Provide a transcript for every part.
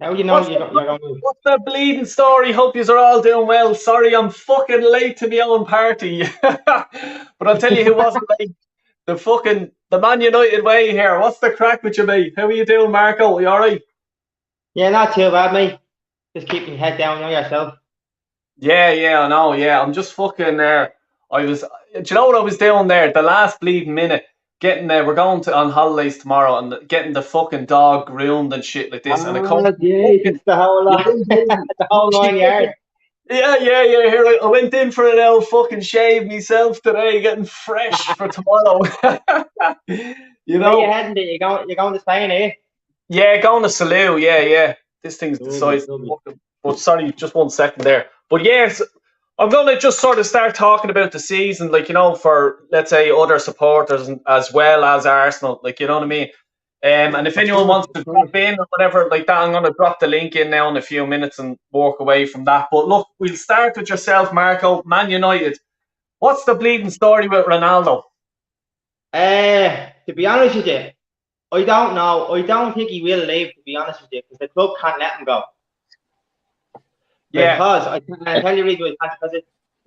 How you know What's you're, the, you're going to... what's the bleeding story? Hope yous are all doing well. Sorry, I'm fucking late to my own party. But I'll tell you who wasn't late. The Man United way here. What's the crack with you, mate? How are you doing, Marco? You alright? Yeah, not too bad, mate. Just keep your head down on yourself. Yeah, I know. Yeah, I'm just fucking. I was. Do you know what I was doing there? The last bleeding minute, getting. We're going to on holidays tomorrow, and getting the fucking dog groomed and shit like this, and it comes. Oh, Jesus, the whole You lot. went in, The whole 9 yards. yeah. Here I went in for an old fucking shave myself today, getting fresh for tomorrow. you Where you know. heading? You're going to Spain, eh? Yeah, going to Salou. Yeah. This thing's the Lovely, size. lovely. But sorry, just 1 second there. But yes, I'm going to just sort of start talking about the season, like, for, let's say, other supporters as well as Arsenal, like, you know what I mean? And if Of anyone course, wants of to course. drop in or whatever like that, I'm going to drop the link in now in a few minutes and walk away from that. But look, we'll start with yourself, Marco. Man United. What's the bleeding story with Ronaldo? To be honest with you, I don't know. I don't think he will leave, to be honest with you, because the club can't let him go. Yeah, Because I can tell you really good, because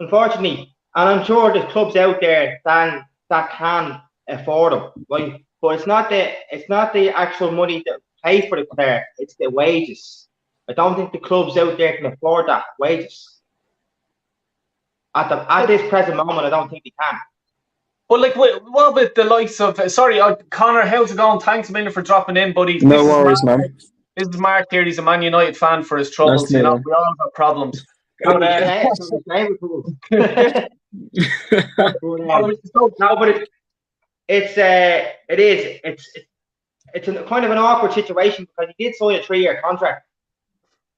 unfortunately, and I'm sure there's clubs out there that can afford him, right? But it's not the actual money that pays for the player, it's the wages. I don't think the clubs out there can afford that wages. At this present moment, I don't think they can. but like, what with the likes of? Sorry, Connor, how's it going? Thanks a million for dropping in, buddy. No worries, man. This is Mark here. He's a Man United fan for his Nice troubles. to meet you. We all have problems. So But, the same, so the same with clubs. No, but it's a kind of an awkward situation because he did sign a 3-year contract,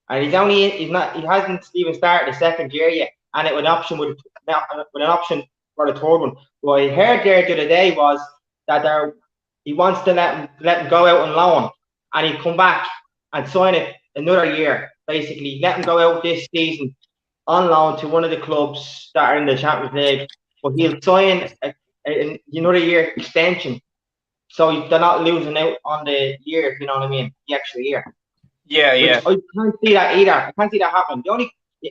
and he hasn't even started the second year yet, and it with an option with an option for the third one. What I heard there the other day was that he wants to let him go out on loan, and he'd come back and sign it another year. Basically, let him go out this season on loan to one of the clubs that are in the Champions League, but he'll sign another year extension, so they're not losing out on the year, if you know what I mean, the extra year. yeah. Which I can't see that either. I can't see that happening.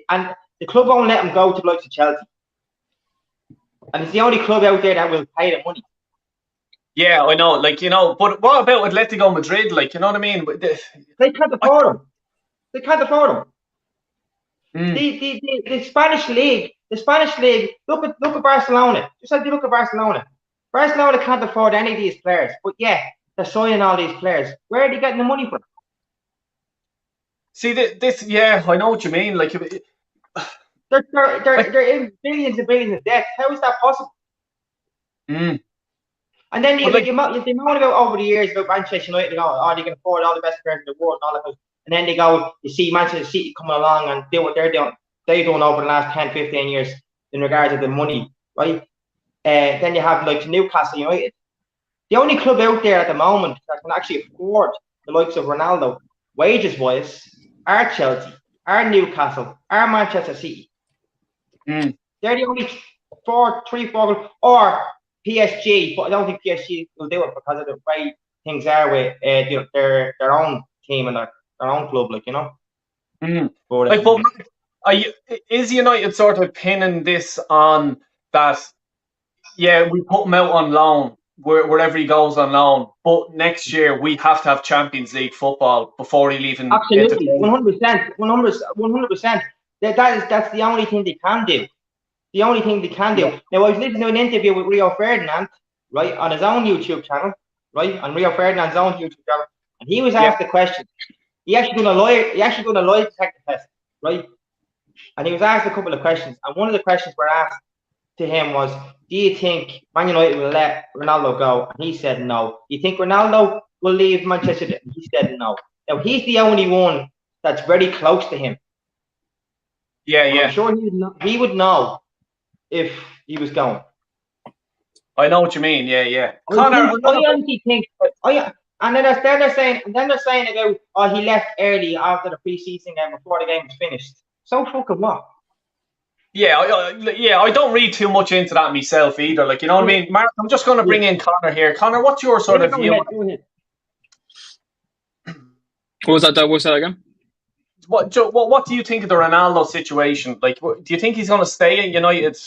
And the club won't let him go to the likes of Chelsea, and it's the only club out there that will pay the money. Yeah, I know. Like, but what about Atletico Madrid? Like, you know what I mean? They can't afford him. They can't afford him. Mm. The Spanish league. Look at Barcelona. Just like you look at Barcelona. Barcelona can't afford any of these players, but yeah, they're signing all these players. Where are they getting the money from? See, yeah, I know what you mean. Like, They're in billions and billions of debt. How is that possible? mm. And then But like, they moan about over the years about Manchester United. They go, oh, they can afford all the best players in the world and all that. And then they go, you see Manchester City coming along and do what they're doing. They've done over the last 10, 15 years in regards to the money, right? Then you have like Newcastle United. The only club out there at the moment that can actually afford the likes of Ronaldo, wages-wise, are Chelsea, are Newcastle, are Manchester City. mm. They're the only 4, or PSG, but I don't think PSG will do it because of the way things are with their own team and their own club, like, you know. Mm. But, Like, is United sort of pinning this on that? Yeah, we put him out on loan wherever he goes on loan, but next year we have to have Champions League football before he'll even absolutely, entertain. 100%, 100%. That's the only thing they can do. The only thing they can do. Yeah. Now, I was listening to an interview with Rio Ferdinand, right, on his own YouTube channel, right, on Rio Ferdinand's own YouTube channel, and he was asked a question. He actually done a lie detector test, right? And he was asked a couple of questions, and one of the questions were asked to him was, do you think Man United will let Ronaldo go? And he said no. Do you think Ronaldo will leave Manchester United? And he said no. Now, he's the only one that's very close to him. Yeah. I'm sure he would know if he was going. I know what you mean. Yeah. I honestly think. And then they're saying about, oh, he left early after the pre-season game before the game was finished. So fucking what? Yeah, I don't read too much into that myself either. Like, you know what I mean? Mark, I'm just going to bring in Connor here. Connor, what's your sort of view? What was that? What was that again? what do you think of the Ronaldo situation? Like, do you think he's going to stay at United?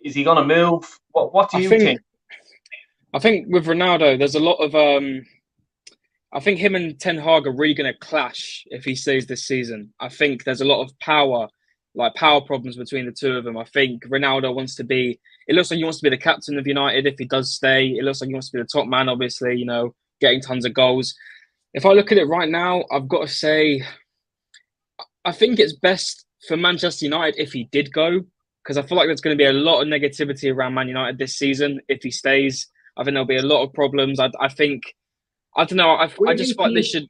Is he going to move? What do you think? I think with Ronaldo, there's a lot of I think him and Ten Hag are really going to clash if he stays this season. I think there's a lot of power problems between the two of them. I think Ronaldo wants to be. It looks like he wants to be the captain of United if he does stay. It looks like he wants to be the top man, obviously. You know, getting tons of goals. If I look at it right now, I've got to say, I think it's best for Manchester United if he did go, because I feel like there's going to be a lot of negativity around Man United this season if he stays. I think there'll be a lot of problems. I think, I don't know. I just feel like this should.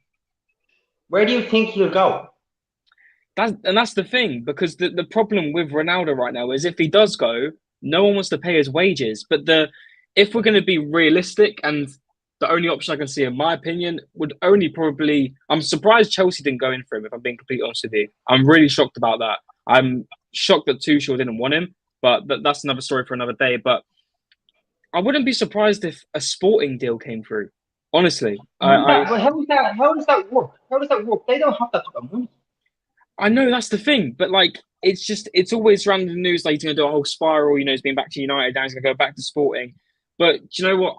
Where do you think he'll go? That's the thing, because the problem with Ronaldo right now is if he does go, no one wants to pay his wages. But if we're going to be realistic, and the only option I can see, in my opinion, would only probably. I'm surprised Chelsea didn't go in for him, if I'm being completely honest with you. I'm really shocked about that. I'm shocked that Tuchel didn't want him, but that's another story for another day. But I wouldn't be surprised if a Sporting deal came through. Honestly, But how does that work? How does that work? They don't have that type of money. I know that's the thing, but like it's always around the news like he's going to do a whole spiral. You know, he's been back to United, now he's going to go back to Sporting. But do you know what?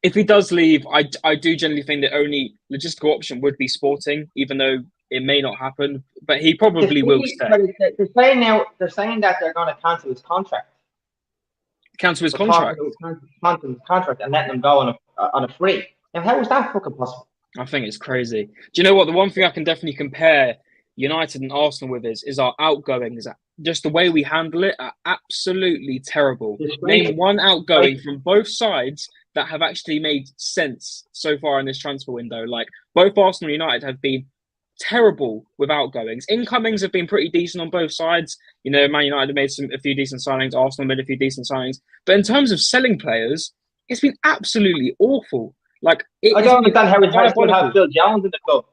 If he does leave, I do generally think the only logistical option would be Sporting, even though it may not happen. But he probably will stay. They're saying that they're going to cancel his contract. Cancel his contract. Cancel his contract and let them go on a free. Now, how is that fucking possible? I think it's crazy. Do you know what? The one thing I can definitely compare United and Arsenal with is our outgoings. Just the way we handle it are absolutely terrible. Name one outgoing from both sides that have actually made sense so far in this transfer window. Like, both Arsenal and United have been terrible with outgoings. Incomings have been pretty decent on both sides. You know, Man United have made a few decent signings. Arsenal made a few decent signings. But in terms of selling players, it's been absolutely awful. Like, I don't understand how it's possible to have Phil Jones in the club.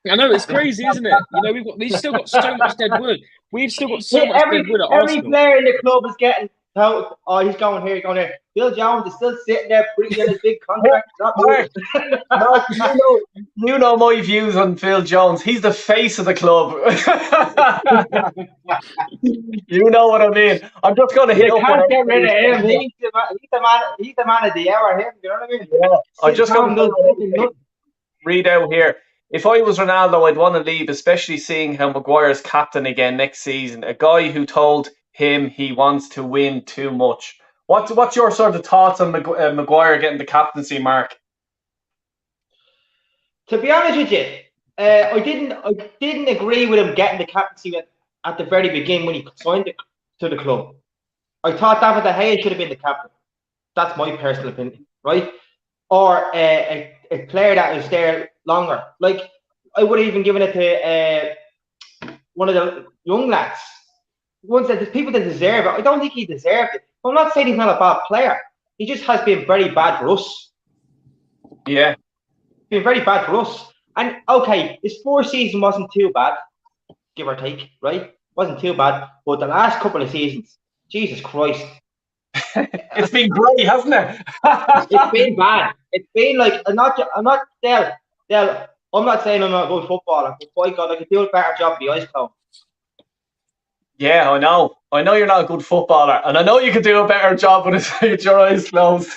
I know, it's crazy, isn't it? You know, we've still got so much dead wood. We've still got so much dead wood at Arsenal. Every player in the club is getting told, oh, he's going here, he's going there. Phil Jones is still sitting there pretty in his big contract. You know my views on Phil Jones. He's the face of the club. You know what I mean. I'm just going to hit up. Can't get rid of him. He's the man of the hour. Him, you know what I mean? Yeah. I'm just going to read out here. If I was Ronaldo, I'd want to leave, especially seeing how Maguire's captain again next season. A guy who told him he wants to win too much. What's your sort of thoughts on Maguire getting the captaincy, Mark? To be honest with you, I didn't agree with him getting the captaincy at the very beginning when he signed to the club. I thought David De Gea should have been the captain. That's my personal opinion, right? Or a player that was there longer. Like, I would have even given it to one of the young lads. The people that deserve it. I don't think he deserved it. I'm not saying he's not a bad player. He just has been very bad for us. Yeah. Been very bad for us. And okay, his first season wasn't too bad, give or take, right? Wasn't too bad. But the last couple of seasons, Jesus Christ. It's been great, hasn't it? It's been bad. It's been like I'm not Del. I'm not saying I'm not a good footballer, but by God, I could do a better job with the eyes closed. Yeah, I know. I know you're not a good footballer, and I know you could do a better job with your eyes closed.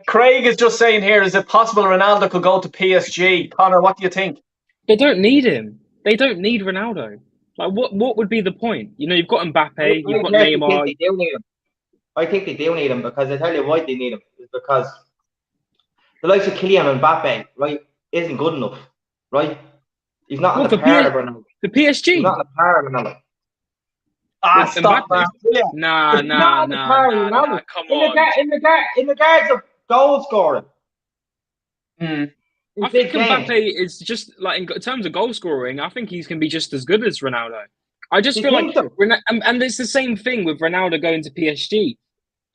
Craig is just saying here, is it possible Ronaldo could go to PSG? Connor, what do you think? They don't need him. They don't need Ronaldo. Like, what would be the point? You know, you've got Mbappe, you've got Neymar. I think they do need him, because I tell you why they need him. Is because the likes of Kylian and Mbappe, right, isn't good enough, right? He's not on the par of Ronaldo. The PSG? He's not on the par of Ronaldo. Stop that. Nah, come on. In regards of goal scoring. I think Mbappe is just, like, in terms of goal scoring, I think he's going to be just as good as Ronaldo. I just feel like, and it's the same thing with Ronaldo going to PSG.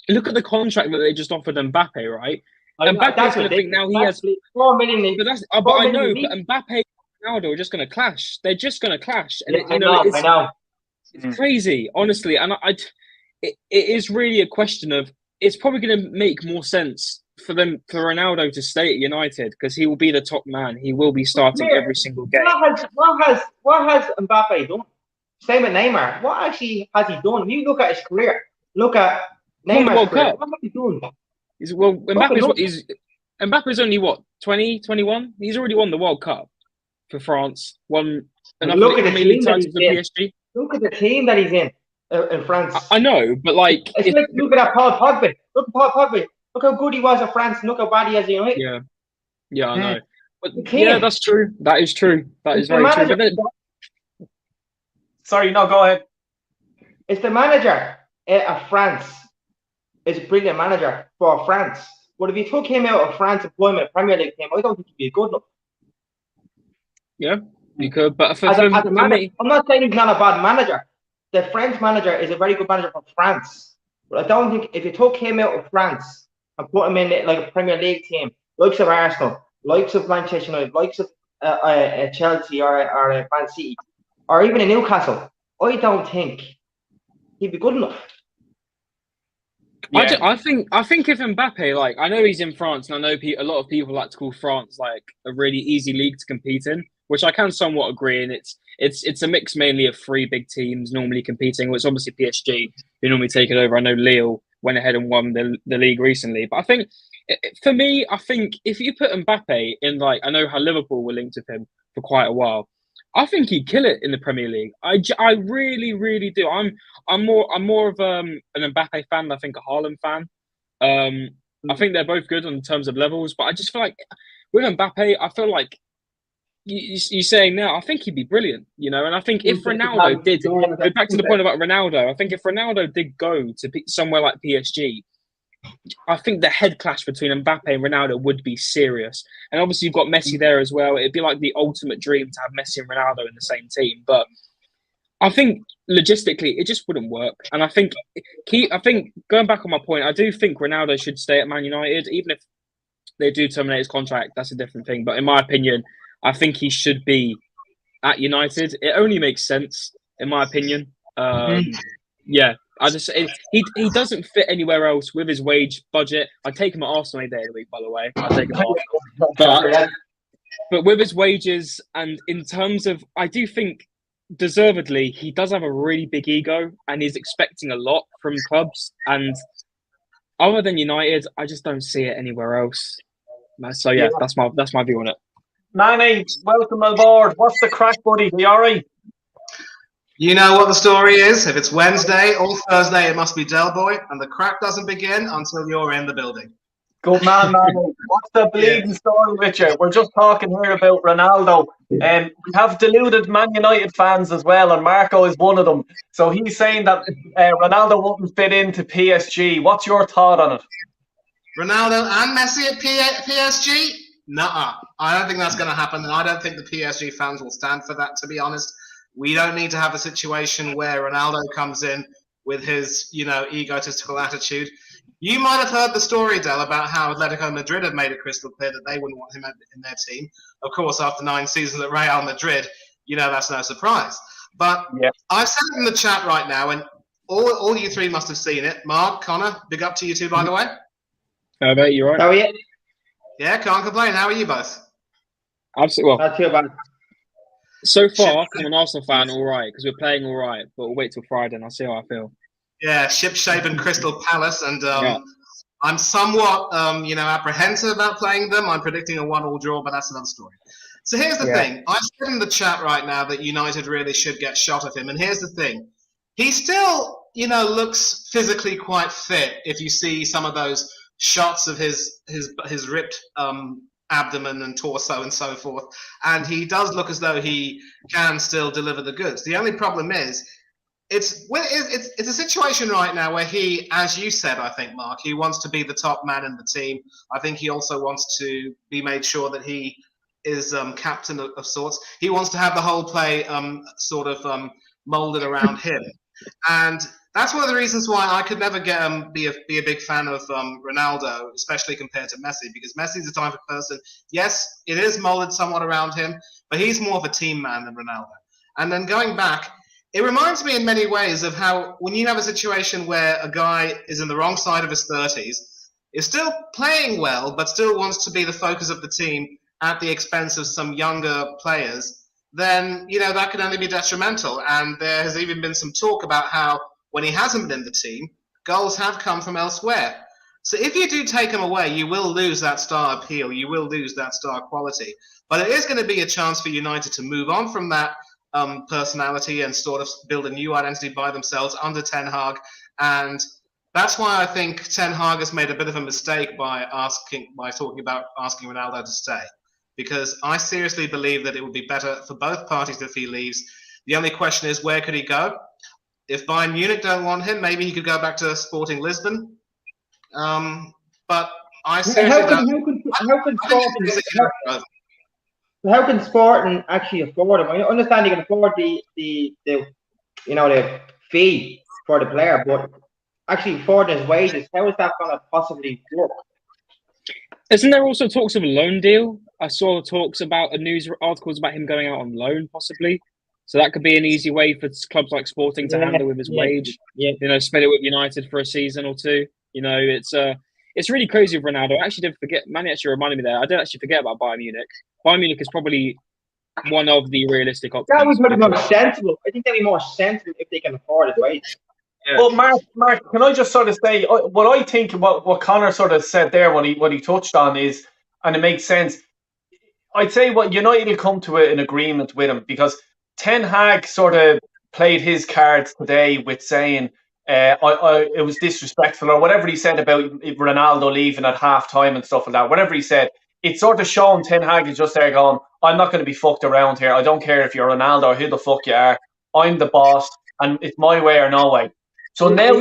Look at the contract that they just offered Mbappe, right? Mbappe's going to think now he has 4 million. But I know, but Mbappe and Ronaldo are just going to clash. They're just going to clash. And I know. It's crazy, honestly. And it is really a question of, it's probably going to make more sense for Ronaldo to stay at United because he will be the top man. He will be starting every single game. What has Mbappe done? Same with Neymar. What actually has he done? If you look at his career, look at Neymar's career. What has he done? Mbappe's only what, 20, 21? He's already won the World Cup for France. Won enough league titles for PSG. Look at the team that he's in France. I know, but like, look at Paul Pogba. Look at Paul Pogba. Look how good he was at France. Look how bad he is at United. Yeah, I know. But yeah, that's true. That is true. That is very true. Sorry, no, go ahead. It's the manager of France. It's a brilliant manager for France. But if you took him out of France employment, Premier League team, I don't think he'd be good enough. Yeah, you could. But for me, I'm not saying he's not a bad manager. The French manager is a very good manager for France. But I don't think if you took him out of France and put him in like a Premier League team, likes of Arsenal, likes of Manchester United, likes of Chelsea or Man City, or even in Newcastle, I don't think he'd be good enough. Yeah. I think if Mbappe, like, I know he's in France, and I know a lot of people like to call France like a really easy league to compete in, which I can somewhat agree. And it's a mix mainly of three big teams normally competing. Well, it's obviously PSG who normally take it over. I know Lille went ahead and won the league recently, but I think for me, I think if you put Mbappe in, like, I know how Liverpool were linked with him for quite a while. I think he'd kill it in the Premier League. I really, really do. I'm more of an Mbappe fan than I think a Haaland fan. I think they're both good in terms of levels, but I just feel like with Mbappe, I feel like you're saying now, I think he'd be brilliant, And I think if Ronaldo did go back to the point about Ronaldo, I think if Ronaldo did go to somewhere like PSG, I think the head clash between Mbappe and Ronaldo would be serious. And obviously you've got Messi there as well. It'd be like the ultimate dream to have Messi and Ronaldo in the same team. But I think logistically it just wouldn't work. And I think going back on my point, I do think Ronaldo should stay at Man United. Even if they do terminate his contract, that's a different thing. But in my opinion, I think he should be at United. It only makes sense, in my opinion. Yeah. He doesn't fit anywhere else with his wage budget. I'd take him at Arsenal any day of the week, by the way. I'd take him at Arsenal. But with his wages and in terms of, I do think deservedly, he does have a really big ego and he's expecting a lot from clubs. And other than United, I just don't see it anywhere else. So yeah, that's my view on it. Manny, welcome aboard. What's the crack, buddy? You all right? You know what the story is. If it's Wednesday or Thursday, it must be Del Boy, and the crack doesn't begin until you're in the building. Good man, Manny. What's the bleeding story with you? We're just talking here about Ronaldo. We have deluded Man United fans as well, and Marco is one of them. So he's saying that Ronaldo wouldn't fit into PSG. What's your thought on it? Ronaldo and Messi at PSG? Nuh-uh. I don't think that's going to happen, and I don't think the PSG fans will stand for that, to be honest. We don't need to have a situation where Ronaldo comes in with his, egotistical attitude. You might have heard the story, Del, about how Atletico Madrid have made it crystal clear that they wouldn't want him in their team. Of course, after 9 seasons at Real Madrid, that's no surprise. But I've said it in the chat right now, and all you three must have seen it. Mark, Connor, big up to you two, by the way. How about you, right? How are you? Yeah, can't complain. How are you both? Absolutely. Not too bad. So far, I'm an Arsenal fan, all right, because we're playing all right, but we'll wait till Friday and I'll see how I feel. Yeah, ship-shape Crystal Palace, and I'm somewhat, apprehensive about playing them. I'm predicting a 1-1 draw, but that's another story. So here's the thing. I said in the chat right now that United really should get shot of him, and here's the thing. He still, looks physically quite fit if you see some of those shots of his ripped abdomen and torso and so forth, and he does look as though he can still deliver the goods. The only problem is it's a situation right now where he, as you said, I think, Mark, he wants to be the top man in the team. I think he also wants to be made sure that he is captain of sorts. He wants to have the whole play molded around him, and that's one of the reasons why I could never be a big fan of Ronaldo, especially compared to Messi, because Messi's the type of person, yes, it is molded somewhat around him, but he's more of a team man than Ronaldo. And then going back, it reminds me in many ways of how when you have a situation where a guy is in the wrong side of his 30s, is still playing well, but still wants to be the focus of the team at the expense of some younger players, then, that could only be detrimental. And there has even been some talk about how when he hasn't been in the team, goals have come from elsewhere. So if you do take him away, you will lose that star appeal. You will lose that star quality. But it is going to be a chance for United to move on from that personality and sort of build a new identity by themselves under Ten Hag. And that's why I think Ten Hag has made a bit of a mistake by talking about asking Ronaldo to stay. Because I seriously believe that it would be better for both parties if he leaves. The only question is, where could he go? If Bayern Munich don't want him, maybe he could go back to Sporting Lisbon. But I seriously how can Sporting actually afford him? I understand you can afford the fee for the player, but actually affording his wages, how is that going to possibly work? Isn't there also talks of a loan deal? I saw talks about news articles about him going out on loan, possibly. So that could be an easy way for clubs like Sporting to handle with his wage. Yeah. Split it with United for a season or two. It's really crazy with Ronaldo. I actually did forget. Manny actually reminded me there. I did actually forget about Bayern Munich. Bayern Munich is probably one of the realistic options. That would be more sensible. I think that'd be more sensible if they can afford it, right? Yeah. Well, Mark, can I just sort of say what I think? What Connor sort of said there, what he touched on is, and it makes sense. I'd say what United will come to an agreement with him, because Ten Hag sort of played his cards today with saying it was disrespectful or whatever he said about Ronaldo leaving at half time and stuff like that. Whatever he said, it's sort of shown Ten Hag is just there going, I'm not going to be fucked around here. I don't care if you're Ronaldo or who the fuck you are. I'm the boss and it's my way or no way. So now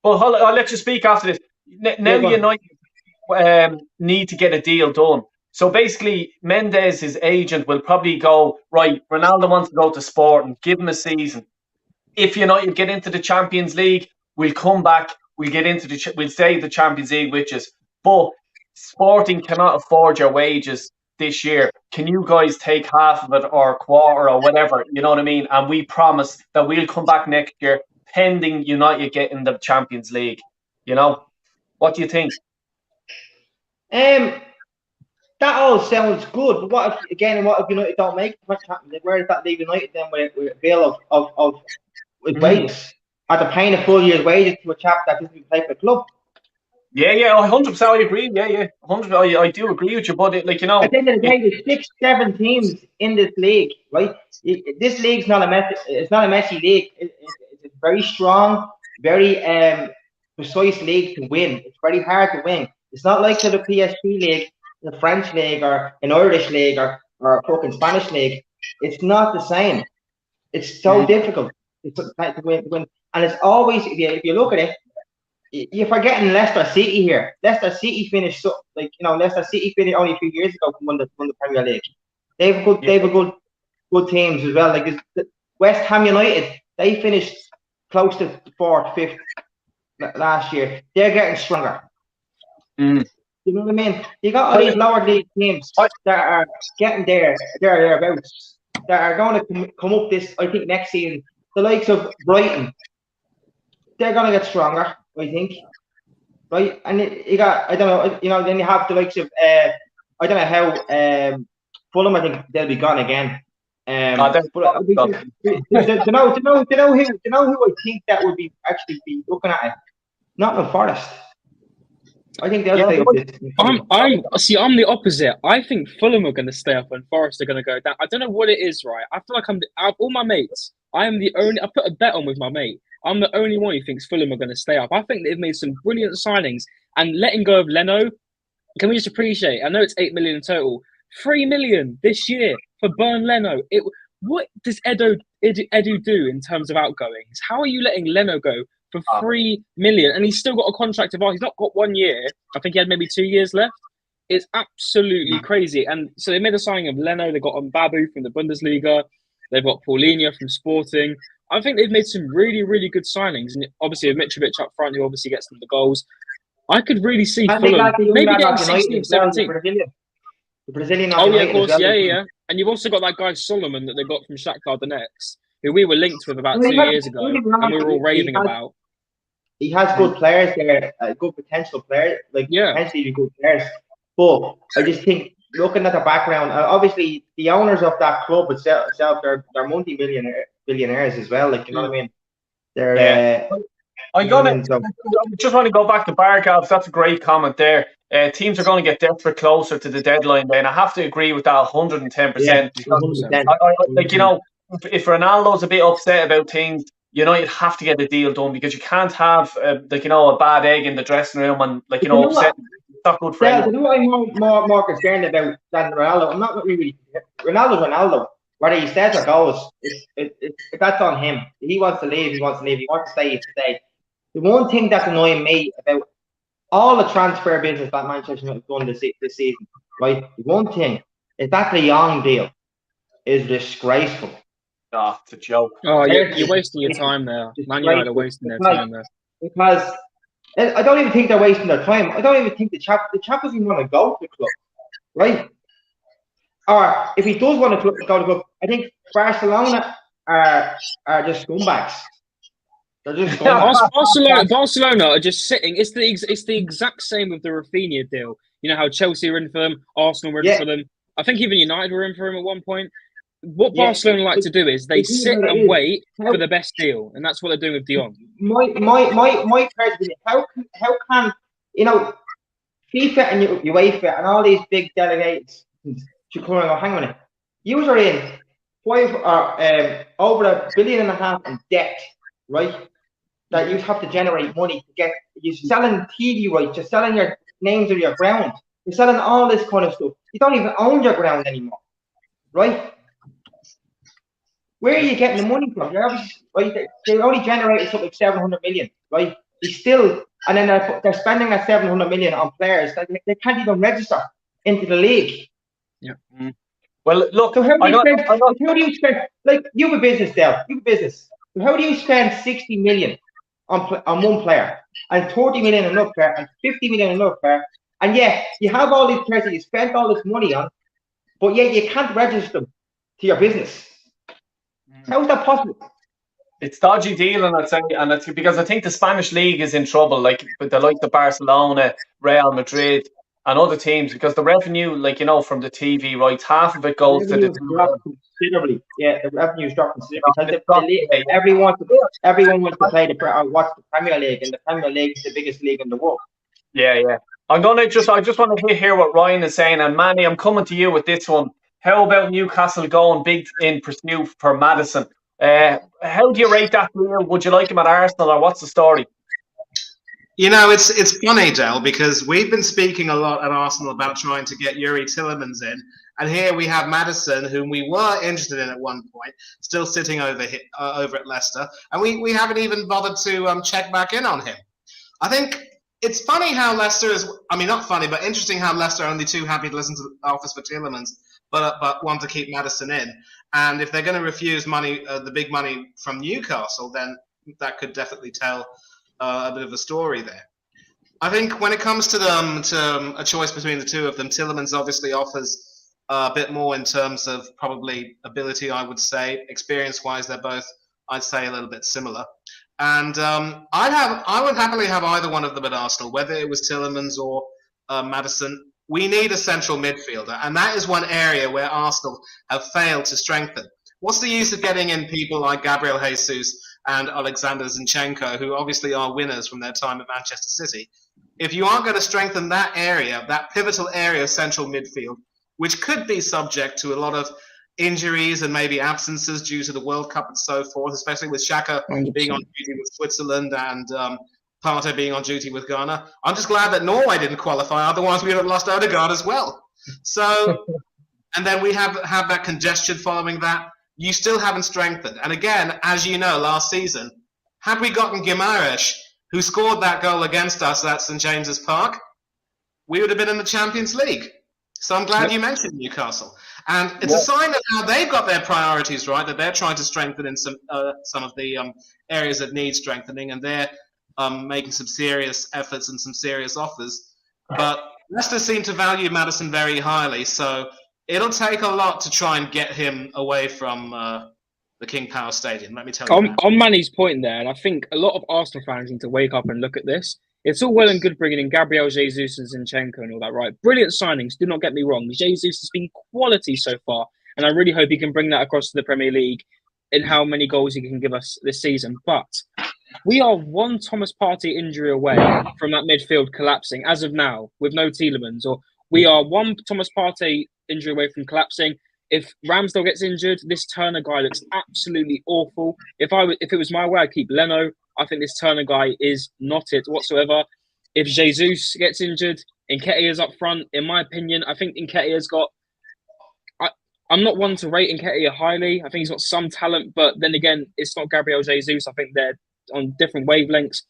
I'll let you speak after this. Now United need to get a deal done. So basically, Mendes, his agent, will probably go, right, Ronaldo wants to go to Sporting, give him a season. If United get into the Champions League, we'll come back, we'll stay the Champions League witches. But Sporting cannot afford your wages this year. Can you guys take half of it or a quarter or whatever, you know what I mean? And we promise that we'll come back next year pending United getting the Champions League. What do you think? That all sounds good, but what if United don't make the Champions League? Where does that leave United then with a bill of wages? After paying a full year's wages to a chap that doesn't even play for the club? Yeah, 100% I agree. Yeah, 100%. I do agree with you, but at the end of the day, there's 6-7 teams in this league, right? This league's not a messy. It's not a messy league. It's a very strong, very precise league to win. It's very hard to win. It's not like the PSG league, the French league, or an Irish league, or a fucking Spanish league. It's not the same. It's so difficult to win. And it's always, if you look at it, you're forgetting Leicester City here. Leicester City finished Leicester City finished only a few years ago from the Premier League. They have good teams as well. Like this, West Ham United, they finished close to 4th, 5th last year. They're getting stronger. You know what I mean? You got all these lower league teams that are getting thereabouts, that are going to come up this, I think, next season. The likes of Brighton, they're going to get stronger, I think. Right? And you got, I don't know, then you have the likes of, I don't know how, Fulham, I think they'll be gone again. Do you know who I think that would be actually be looking at it? Nottingham Forest. I think they'll stay with this. I'm the opposite. I think Fulham are going to stay up and Forest are going to go down. I don't know what it is, right? I feel like out of all my mates, I put a bet on with my mate. I'm the only one who thinks Fulham are going to stay up. I think they've made some brilliant signings, and letting go of Leno, can we just appreciate? I know it's 8 million in total. 3 million this year for Burn Leno. What does Edu do in terms of outgoings? How are you letting Leno go for 3 million? And he's still got a contract of ours. He's not got 1 year. I think he had maybe 2 years left. It's absolutely crazy. And so they made a signing of Leno. They got Mbabu from the Bundesliga. They've got Paulinho from Sporting. I think they've made some really, really good signings. And obviously, Mitrovic up front, who obviously gets them the goals. I could really see Fulham maybe getting 16th, 17th. The Brazilian. Oh, yeah, of course. Yeah. And you've also got that guy Solomon that they got from Shakhtar Donetsk, who we were linked with about 2 years ago, and we were all raving about. He has good players there, good potential players, potentially good players. But I just think, looking at the background, obviously the owners of that club itself, they're multi-billionaires as well. Like, you know what I mean? They're. I just want to go back to Barkov. That's a great comment there. Teams are going to get desperate closer to the deadline day, and I have to agree with that 110%. Yeah, 100%. If Ronaldo's a bit upset about things, United have to get the deal done, because you can't have a bad egg in the dressing room and upset. It's not good for anyone. You know what I'm more concerned about than Ronaldo? I'm not really. Ronaldo's Ronaldo. Whether he stays or goes, that's on him. He wants to leave. He wants to leave. He wants to stay. The one thing that's annoying me about all the transfer business that Manchester United have done this season, right? The one thing is that the Young deal is disgraceful. Oh, it's a joke. Oh, you're wasting your time there. Man United are wasting their time there. Because I don't even think they're wasting their time. I don't even think the chap doesn't even want to go to the club, right? Or if he does want to go to the club, I think Barcelona are just scumbags. They're just Barcelona are just sitting. It's the exact same with the Rafinha deal. You know how Chelsea were in for them, Arsenal were in for them. I think even United were in for him at one point. What Barcelona like to do is they sit and wait for the best deal, and that's what they're doing with De Jong. My question is, how can FIFA and UEFA and all these big delegates to come and go, hang on a minute, you are in over $1.5 billion in debt, right? That you have to generate money to get. You're selling TV rights. You're selling your names of your ground. You're selling all this kind of stuff. You don't even own your ground anymore, right? Where are you getting the money from? You're obviously, right? They only generated something like 700 million, right? And then they're spending that 700 million on players that they can't even register into the league. Yeah. Mm-hmm. Well, look. So how do you spend? Like, you have a business, Dale. You have a business. So how do you spend 60 million on one player, and 30 million on another player, and 50 million on another player, and you have all these players that you spent all this money on, but yet you can't register them to your business? How is that possible? It's dodgy dealing, I'd say, and it's because I think the Spanish league is in trouble, like with the likes of Barcelona, Real Madrid, and other teams, because the revenue, from the TV rights, half of it goes to the considerably. Yeah, the revenue's dropped considerably because everyone wants to play watch the Premier League, and the Premier League is the biggest league in the world. Yeah. I just want to hear what Ryan is saying, and Manny, I'm coming to you with this one. How about Newcastle going big in pursuit for Maddison? How do you rate that deal? Would you like him at Arsenal, or what's the story? It's funny, Del, because we've been speaking a lot at Arsenal about trying to get Yuri Tillemans in, and here we have Maddison, whom we were interested in at one point, still sitting over at Leicester, and we haven't even bothered to check back in on him. I think it's funny how Leicester not funny, but interesting how Leicester are only too happy to listen to the offers for Tillemans, but want to keep Maddison in. And if they're going to refuse money, the big money from Newcastle, then that could definitely tell a bit of a story there. I think when it comes to a choice between the two of them, Tillemans obviously offers a bit more in terms of probably ability, I would say. Experience-wise, they're both, I'd say, a little bit similar. And I would happily have either one of them at Arsenal, whether it was Tillemans or Maddison. We need a central midfielder, and that is one area where Arsenal have failed to strengthen. What's the use of getting in people like Gabriel Jesus and Alexander Zinchenko, who obviously are winners from their time at Manchester City, if you aren't going to strengthen that area, that pivotal area of central midfield, which could be subject to a lot of injuries and maybe absences due to the World Cup and so forth, especially with Xhaka being on duty with Switzerland and Partey being on duty with Ghana. I'm just glad that Norway didn't qualify, otherwise we would have lost Odegaard as well. So, and then we have that congestion following that. You still haven't strengthened. And again, as you know, last season, had we gotten Guimaraes, who scored that goal against us at St James's Park, we would have been in the Champions League. So I'm glad you mentioned Newcastle. And it's a sign of how they've got their priorities right, that they're trying to strengthen in some of the areas that need strengthening, and they're making some serious efforts and some serious offers. But Leicester seem to value Maddison very highly, so it'll take a lot to try and get him away from the King Power Stadium. Let me tell you that. On Manny's point there, and I think a lot of Arsenal fans need to wake up and look at this. It's all well and good bringing in Gabriel Jesus and Zinchenko and all that, right? Brilliant signings, do not get me wrong. Jesus has been quality so far, and I really hope he can bring that across to the Premier League in how many goals he can give us this season. But we are one Thomas Partey injury away from that midfield collapsing as of now, with no Tielemans, or we are one Thomas Partey injury away from collapsing. If Ramsdale gets injured, this Turner guy looks absolutely awful. If it was my way, I'd keep Leno. I think this Turner guy is not it whatsoever. If Jesus gets injured, Nketiah's up front. In my opinion, I think Nketiah's got... I'm not one to rate Nketiah highly. I think he's got some talent, but then again, it's not Gabriel Jesus. I think they're on different wavelengths.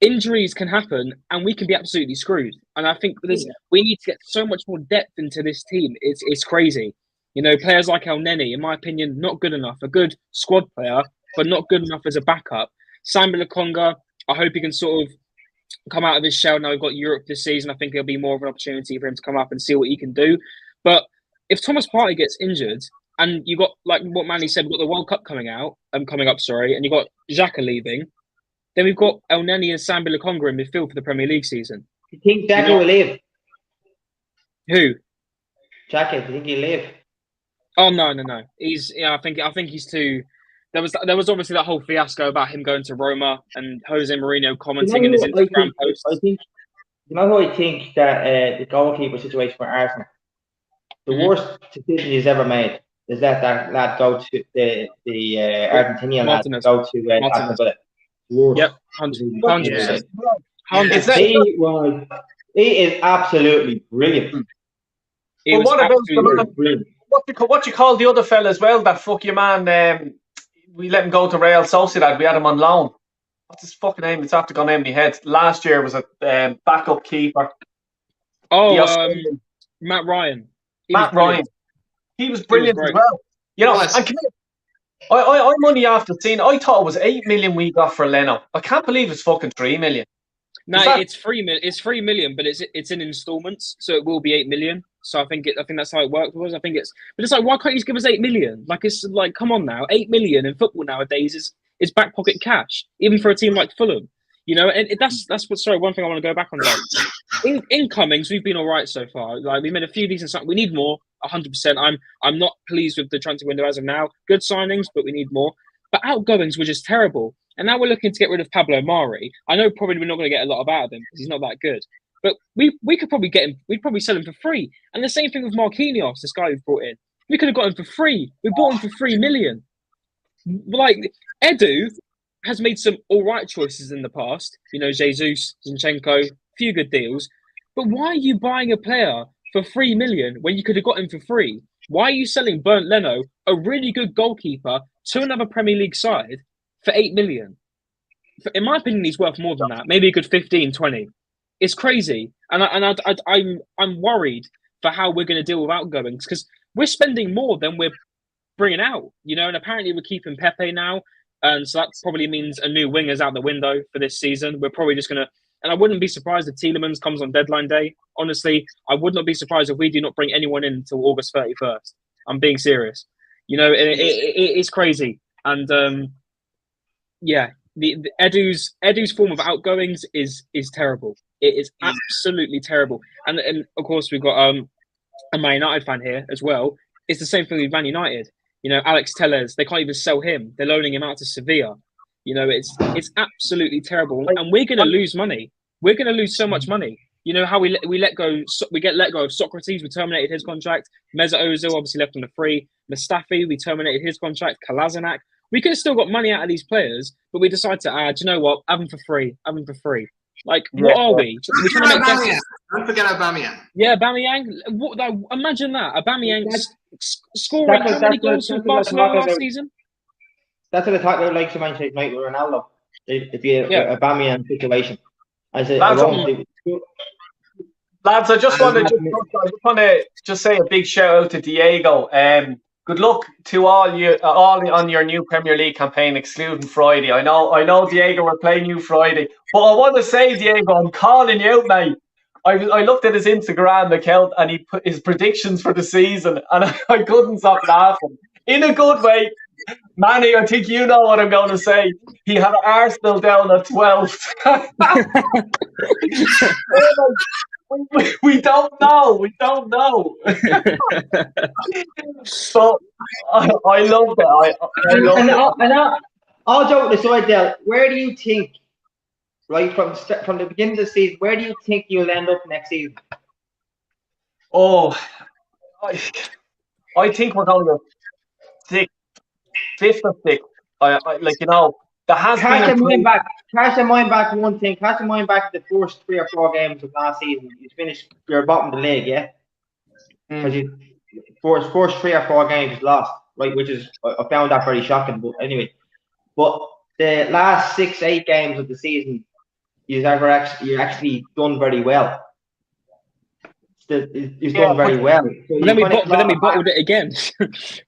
Injuries can happen, and we can be absolutely screwed. And I think we need to get so much more depth into this team. It's crazy. You know, players like El Neni, in my opinion, not good enough. A good squad player, but not good enough as a backup. Sambi Lokonga, I hope he can sort of come out of his shell. Now we've got Europe this season. I think it'll be more of an opportunity for him to come up and see what he can do. But if Thomas Partey gets injured, and you got, like what Manny said, we've got the World Cup coming up, and you got Xhaka leaving, then we've got El Neni and Sambi Lokonga in midfield for the Premier League season. Do you think Xhaka will leave? Who? Xhaka, do you think he'll leave? Oh no. I think he's too. There was obviously that whole fiasco about him going to Roma and Jose Mourinho commenting in his Instagram posts. You know who I think that the goalkeeper situation for Arsenal, the worst decision he's ever made is that lad go to the Argentinian lad go to Aston Villa. Yep, 100%. He is absolutely brilliant. But what about the man? What you call the other fella as well? That fuck your man. We let him go to Real Sociedad. We had him on loan. What's his fucking name? It's after gone out of my head. Last year was a backup keeper. Oh, Matt Ryan. Ryan. He was brilliant as well. You know, and I'm only after seeing. I thought it was 8 million we got for Leno. I can't believe it's fucking 3 million. No, it's 3 million. It's 3 million, but it's in installments, so it will be 8 million. So I think that's how it worked. But it's like, why can't you just give us 8 million? Like, it's like, come on now, 8 million in football nowadays is back pocket cash, even for a team like Fulham. You know, and that's what. Sorry, one thing I want to go back on that. Incomings, we've been all right so far. Like, we made a few decent signings. We need more. 100%. I'm not pleased with the transfer window as of now. Good signings, but we need more. But outgoings were just terrible. And now we're looking to get rid of Pablo Mari. I know probably we're not going to get a lot out of him because he's not that good. But we could probably get him. We'd probably sell him for free. And the same thing with Marquinhos, this guy we've brought in. We could have got him for free. We bought him for 3 million. Like, Edu has made some all right choices in the past. You know, Jesus, Zinchenko, few good deals. But why are you buying a player for 3 million when you could have got him for free? Why are you selling Bernd Leno, a really good goalkeeper, to another Premier League side for 8 million? In my opinion, he's worth more than that. Maybe a good 15, 20. It's crazy. And I'm worried for how we're going to deal with outgoings because we're spending more than we're bringing out, you know, and apparently we're keeping Pepe now. And so that probably means a new winger's out the window for this season. We're probably just going to, and I wouldn't be surprised if Tielemans comes on deadline day. Honestly, I would not be surprised if we do not bring anyone in until August 31st. I'm being serious. You know, it's crazy. And the Edu's form of outgoings is terrible. It is absolutely terrible. And of course we've got a Man United fan here as well. It's the same thing with Man United. You know, Alex Telles, they can't even sell him. They're loaning him out to Sevilla. You know, it's absolutely terrible, and we're going to lose money. We're going to lose so much money. You know how we get let go of Socrates. We terminated his contract. Mesut Ozil obviously left on the free. Mustafi, we terminated his contract. Kolasinac. We could have still got money out of these players, but we decided to add. You know what? Have them for free. Have them for free. Like, what are we? We're trying to make Don't forget Aubameyang. Yeah, Aubameyang. Imagine that. Aubameyang scoring how many goals for Barcelona last season? That's what I talked about, like Manchester United with Ronaldo. It'd be a Aubameyang situation. Lads, I just want to say a big shout out to Diego. Good luck to all on your new Premier League campaign, excluding Friday. I know, Diego, we're playing you Friday, but I want to say, Diego, I'm calling you out, mate. I looked at his Instagram account and he put his predictions for the season, and I couldn't stop laughing in a good way. Manny, I think you know what I'm going to say. He had Arsenal down at 12th. we don't know. We don't know. So I love that. I love that. All joking aside, Del, where do you think, right from the beginning of the season, where do you think you'll end up next season? Oh, I think we're going to sixth, fifth or sixth. There has Cast your been mind back one thing. Cast your mind back to the first 3 or 4 games of last season. You finished, you're bottom of the league, yeah? Because you first 3 or 4 games lost, right? Which is, I found that very shocking. But anyway, the last 6-8 games of the season, you actually done very well. He's done very well. So then we bottled it again.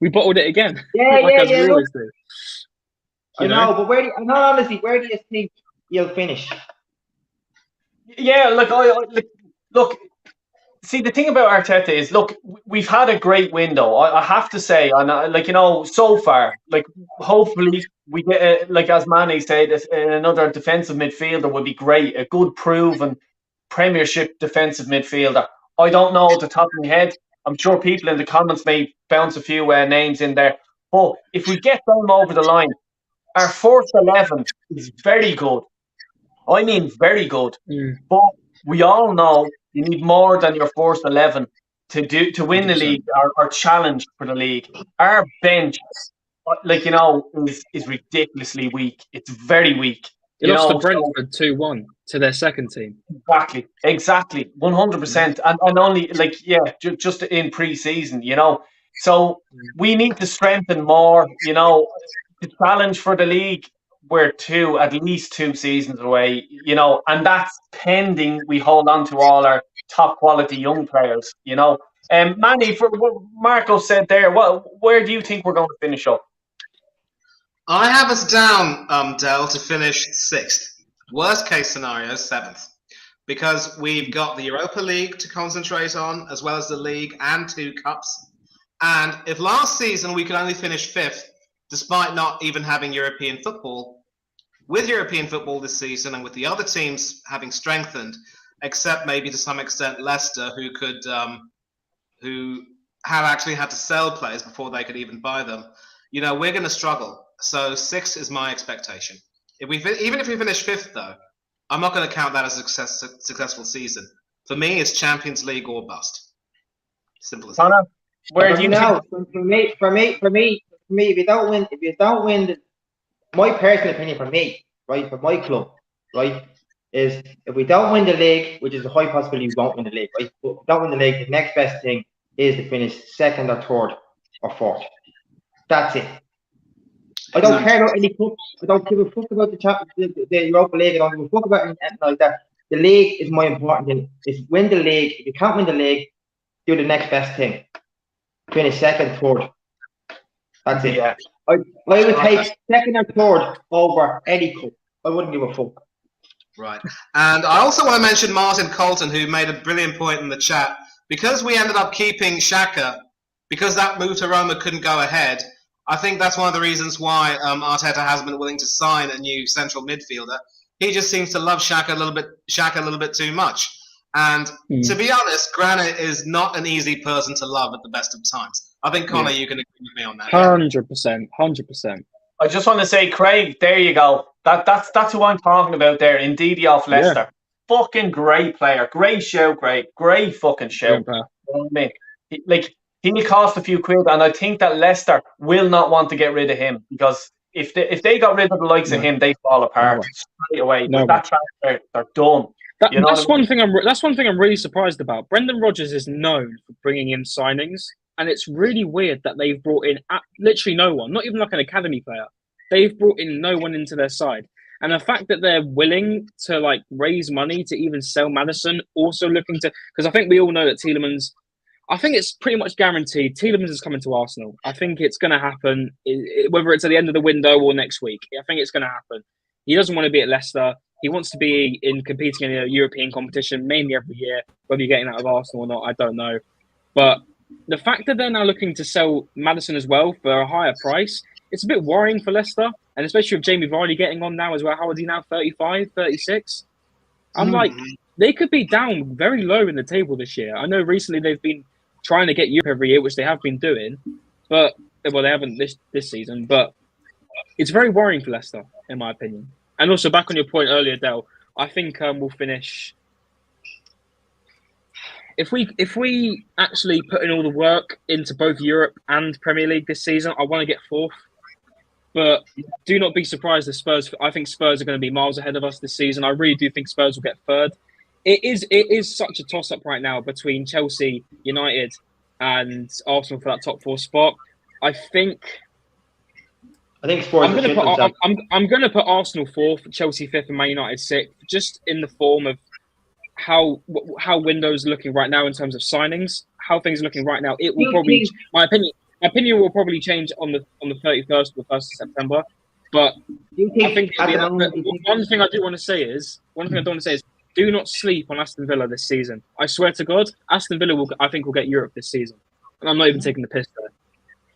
We bottled it again. Yeah, yeah. I know, but where do you think you'll finish? Yeah, look. See, the thing about Arteta is, look, we've had a great window. I have to say, so far, hopefully we get, as Manny said, another defensive midfielder would be great. A good, proven Premiership defensive midfielder. I don't know at the top of my head. I'm sure people in the comments may bounce a few names in there. But if we get them over the line, our first 11 is very good. I mean, very good. But we all know you need more than your first 11 to win the league or challenge for the league. Our bench, is ridiculously weak. It's very weak. They lost to Brentford 2-1 to their second team. Exactly, 100%, and only just in pre-season, So we need to strengthen more, to challenge for the league. We're at least 2 seasons away, and that's pending we hold on to all our top quality young players, Manny, for what Marco said there, where do you think we're going to finish up? I have us down, Del, to finish 6th. Worst case scenario, 7th. Because we've got the Europa League to concentrate on, as well as the league and 2 cups. And if last season we could only finish 5th, despite not even having European football, with European football this season and with the other teams having strengthened, except maybe to some extent Leicester, who have actually had to sell players before they could even buy them, we're going to struggle. So 6th is my expectation. Even if we finish 5th, though, I'm not going to count that as a successful season. For me, it's Champions League or bust. Simple as that. Where do you know? For me, if you don't win, my personal opinion for me, right, for my club, right, is if we don't win the league, which is a high possibility we won't win the league, right? But if we don't win the league, the next best thing is to finish 2nd or 3rd or 4th. That's it. I don't care about any cups. I don't give a fuck about the Europa League. I don't give a fuck about anything like that. The league is my important thing. Is win the league. If you can't win the league, do the next best thing. Finish 2nd, 3rd. That's it. Yeah. I would take 2nd or 3rd over any cup. I wouldn't give a fuck. Right. And I also want to mention Martin Colton, who made a brilliant point in the chat. Because we ended up keeping Xhaka, because that move to Roma couldn't go ahead, I think that's one of the reasons why Arteta hasn't been willing to sign a new central midfielder. He just seems to love Xhaka a little bit too much. And to be honest, Granit is not an easy person to love at the best of times. I think, Connor, you can agree with me on that. 100%. I just want to say, Craig, there you go. That's who I'm talking about there. Indeed, off Leicester. Yeah. Fucking great player. Great show, great fucking show. You know what I mean? He'll cost a few quid, and I think that Leicester will not want to get rid of him, because if they got rid of the likes of him, they fall apart straight away. But that transfer, they're done. That's one thing I'm really surprised about. Brendan Rodgers is known for bringing in signings, and it's really weird that they've brought in literally no one, not even like an academy player. They've brought in no one into their side. And the fact that they're willing to raise money to even sell Maddison, also looking to, because I think we all know that Tielemans, I think it's pretty much guaranteed Tielemans is coming to Arsenal. I think it's going to happen, whether it's at the end of the window or next week. I think it's going to happen. He doesn't want to be at Leicester. He wants to be competing in a European competition, mainly every year. Whether you're getting out of Arsenal or not, I don't know. But the fact that they're now looking to sell Maddison as well for a higher price it's a bit worrying for Leicester, and especially with Jamie Vardy getting on now as well. How old is he now? 35, 36? I'm like, they could be down very low in the table this year. I know recently they've been trying to get Europe every year, which they have been doing, but well, they haven't this season. But it's very worrying for Leicester, in my opinion. And also, back on your point earlier, Del, I think we'll finish. If we actually put in all the work into both Europe and Premier League this season, I want to get fourth. But do not be surprised if Spurs. I think Spurs are going to be miles ahead of us this season. I really do think Spurs will get third. It is such a toss-up right now between Chelsea, United, and Arsenal for that top 4 spot. I think Spurs. I'm going to put Arsenal 4th, Chelsea 5th, and Man United 6th, just in the form of how windows are looking right now in terms of signings. How things are looking right now. It will probably, my opinion will probably change on the 31st or the 1st of September. But I think one thing I don't want to say is do not sleep on Aston Villa this season. I swear to God, Aston Villa will get Europe this season, and I'm not even taking the piss there.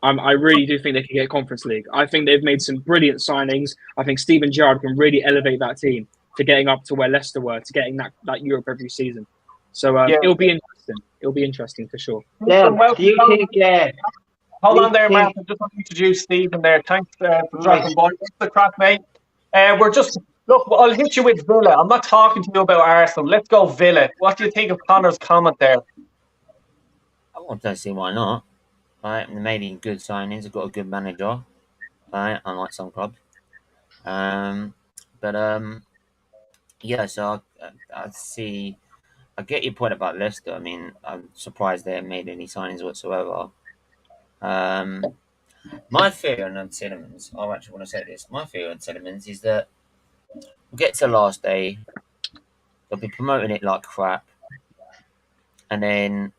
I really do think they can get Conference League. I think they've made some brilliant signings. I think Steven Gerrard can really elevate that team to getting up to where Leicester were, to getting that Europe every season. So it'll be interesting. It'll be interesting for sure. Yeah, do you think? Hold on there, Matt. I just want to introduce Stephen there. Thanks for dropping by. What's the crack, mate? I'll hit you with Villa. I'm not talking to you about Arsenal. Let's go Villa. What do you think of Connor's comment there? I don't see why not. Right, they made good signings. They've got a good manager. Right, unlike some clubs. Yeah. So I see. I get your point about Leicester. I mean, I'm surprised they haven't made any signings whatsoever. My theory on Tielemans, I actually want to say this. My theory on Tielemans is that we'll get to the last day, they'll be promoting it like crap, and then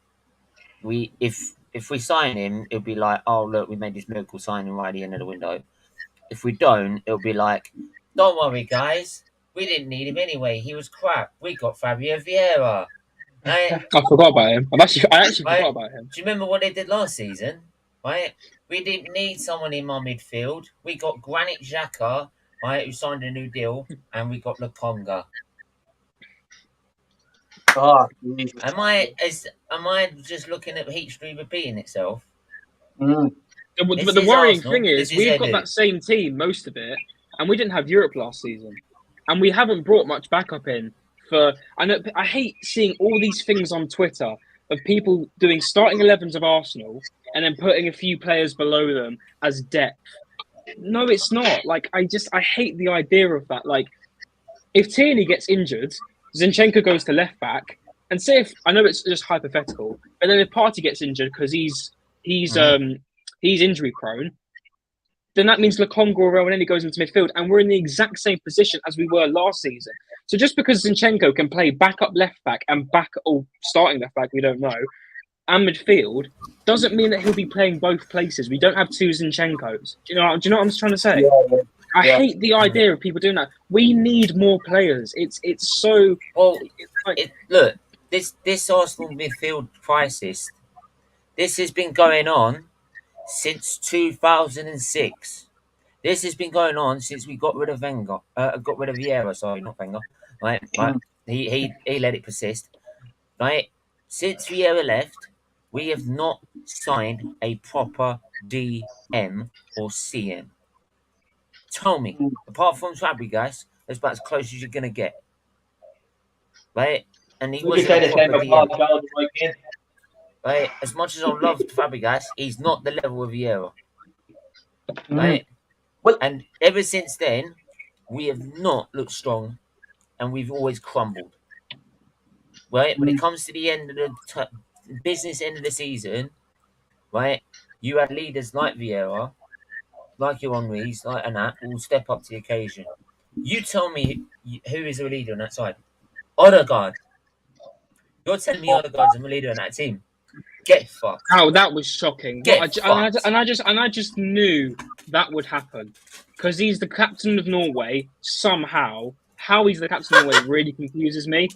if we sign him, it'll be like, oh look, we made this miracle signing right at the end of the window. If we don't, it'll be like, don't worry guys, we didn't need him anyway. He was crap. We got Fabio Vieira. Right? I forgot about him. I actually forgot about him. Do you remember what they did last season? Right? We didn't need someone in my midfield. We got Granit Xhaka, right, who signed a new deal, and we got Lokonga. Oh, am I just looking at history repeating itself? But the worrying thing is we've got that same team, most of it, and we didn't have Europe last season, and we haven't brought much backup in. I hate seeing all these things on Twitter of people doing starting 11s of Arsenal and then putting a few players below them as depth. No, it's not. Like, I hate the idea of that. Like, if Tierney gets injured, Zinchenko goes to left back, and say if I know it's just hypothetical, but then if Partey gets injured because he's injury prone, then that means Lokonga or Rowanelli goes into midfield, and we're in the exact same position as we were last season. So just because Zinchenko can play backup left back and starting left back, we don't know, and midfield, doesn't mean that he'll be playing both places. We don't have two Zinchenkos. Do you know what I'm trying to say? Yeah. I hate the idea of people doing that. We need more players. It's so. Well, look, this Arsenal midfield crisis, this has been going on since 2006. This has been going on since we got rid of Vieira. Sorry, not Wenger. Right. He let it persist. Right. Since Vieira left, we have not signed a proper DM or CM. Tell me, apart from Fabregas, that's about as close as you're gonna get. Right. And he wasn't a proper DM. Right. As much as I love Fabregas, he's not the level of Vieira. Right. Well, and ever since then, we have not looked strong, and we've always crumbled. Right, when it comes to the end of the business end of the season, right, you had leaders like Vieira, like your Henry's, like Anat, who will step up to the occasion. You tell me who is a leader on that side. Odegaard. You're telling me Odegaard's a leader on that team. Get fucked. Oh, that was shocking. I just knew that would happen because he's the captain of Norway. Somehow, how he's the captain of Norway really confuses me.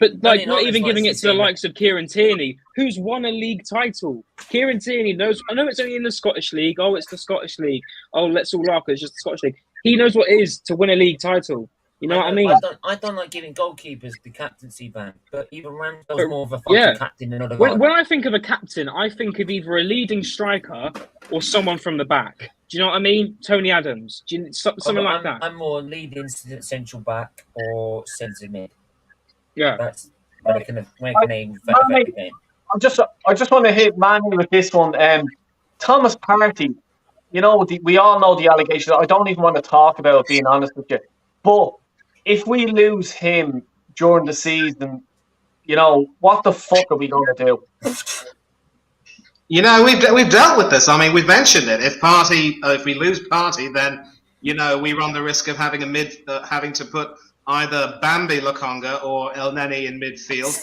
But like, Tony not Nolan's even not giving it to the insisting- likes of Kieran Tierney, who's won a league title. Kieran Tierney knows. I know it's only in the Scottish League. Oh, it's the Scottish League. Oh, let's all laugh. It's just the Scottish League. He knows what it is to win a league title. You know what I mean? I don't like giving goalkeepers the captaincy ban, but even Ramsdale's more of a fucking Yeah. captain than Odegaard. When I think of a captain, I think of either a leading striker or someone from the back. Do you know what I mean? Tony Adams. Something like that. I'm more leading central back or centre mid. Yeah. That's when I can aim effective game. I just want to hit Manny with this one. Thomas Partey, you know, we all know the allegations. I don't even want to talk about it, being honest with you. But if we lose him during the season, you know, what the fuck are we going to do? You know, we've dealt with this. I mean, we've mentioned it. If we lose Partey, then you know we run the risk of having having to put either Bambi Lokonga or El Neni in midfield,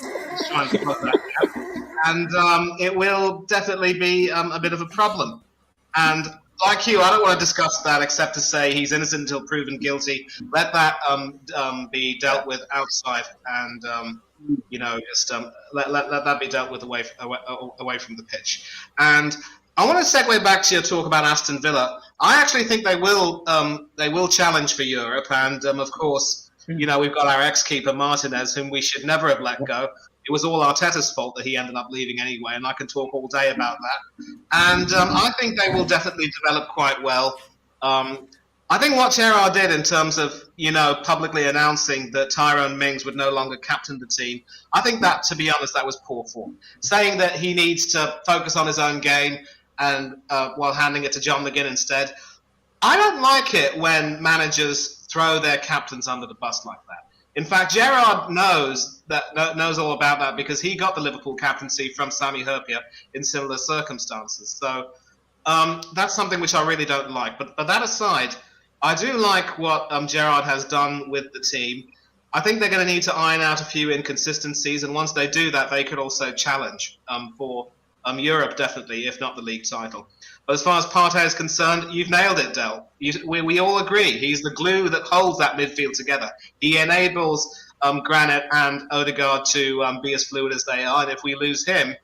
trying to plug that gap. And it will definitely be a bit of a problem. And like you, I don't want to discuss that except to say he's innocent until proven guilty. Let that be dealt with outside, and you know, just let that be dealt with away from the pitch. And I want to segue back to your talk about Aston Villa. I actually think they will challenge for Europe, and of course, you know, we've got our ex-keeper Martinez, whom we should never have let go. It was all Arteta's fault that he ended up leaving anyway, and I can talk all day about that. And I think they will definitely develop quite well. I think what Gerrard did in terms of, you know, publicly announcing that Tyrone Mings would no longer captain the team, I think that, to be honest, that was poor form. Saying that he needs to focus on his own game and while handing it to John McGinn instead. I don't like it when managers throw their captains under the bus like that. In fact, Gerrard knows all about that because he got the Liverpool captaincy from Sami Hyypiä in similar circumstances. So that's something which I really don't like. But that aside, I do like what Gerrard has done with the team. I think they're going to need to iron out a few inconsistencies, and once they do that, they could also challenge for Europe, definitely, if not the league title. But as far as Partey is concerned, you've nailed it, Del. We all agree. He's the glue that holds that midfield together. He enables Granit and Odegaard to be as fluid as they are. And if we lose him,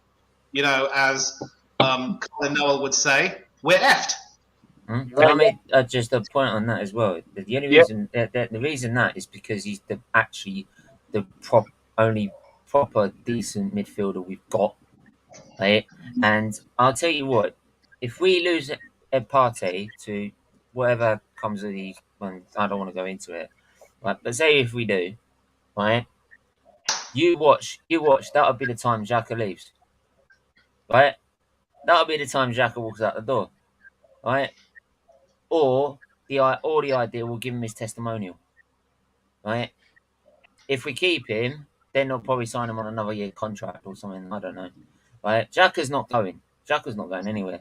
you know, as Colin Noel would say, we're effed. Can I make just a point on that as well? The only reason the reason that is because he's actually the only proper decent midfielder we've got, right? And I'll tell you what, if we lose Ed Partey to whatever comes of the, well, I don't want to go into it, right? But say if we do, right? You watch. That'll be the time Xhaka leaves, right? That'll be the time Xhaka walks out the door, right? Or the idea will give him his testimonial, right? If we keep him, then they'll probably sign him on another year contract or something. I don't know, right? Xhaka's not going. Xhaka's not going anywhere.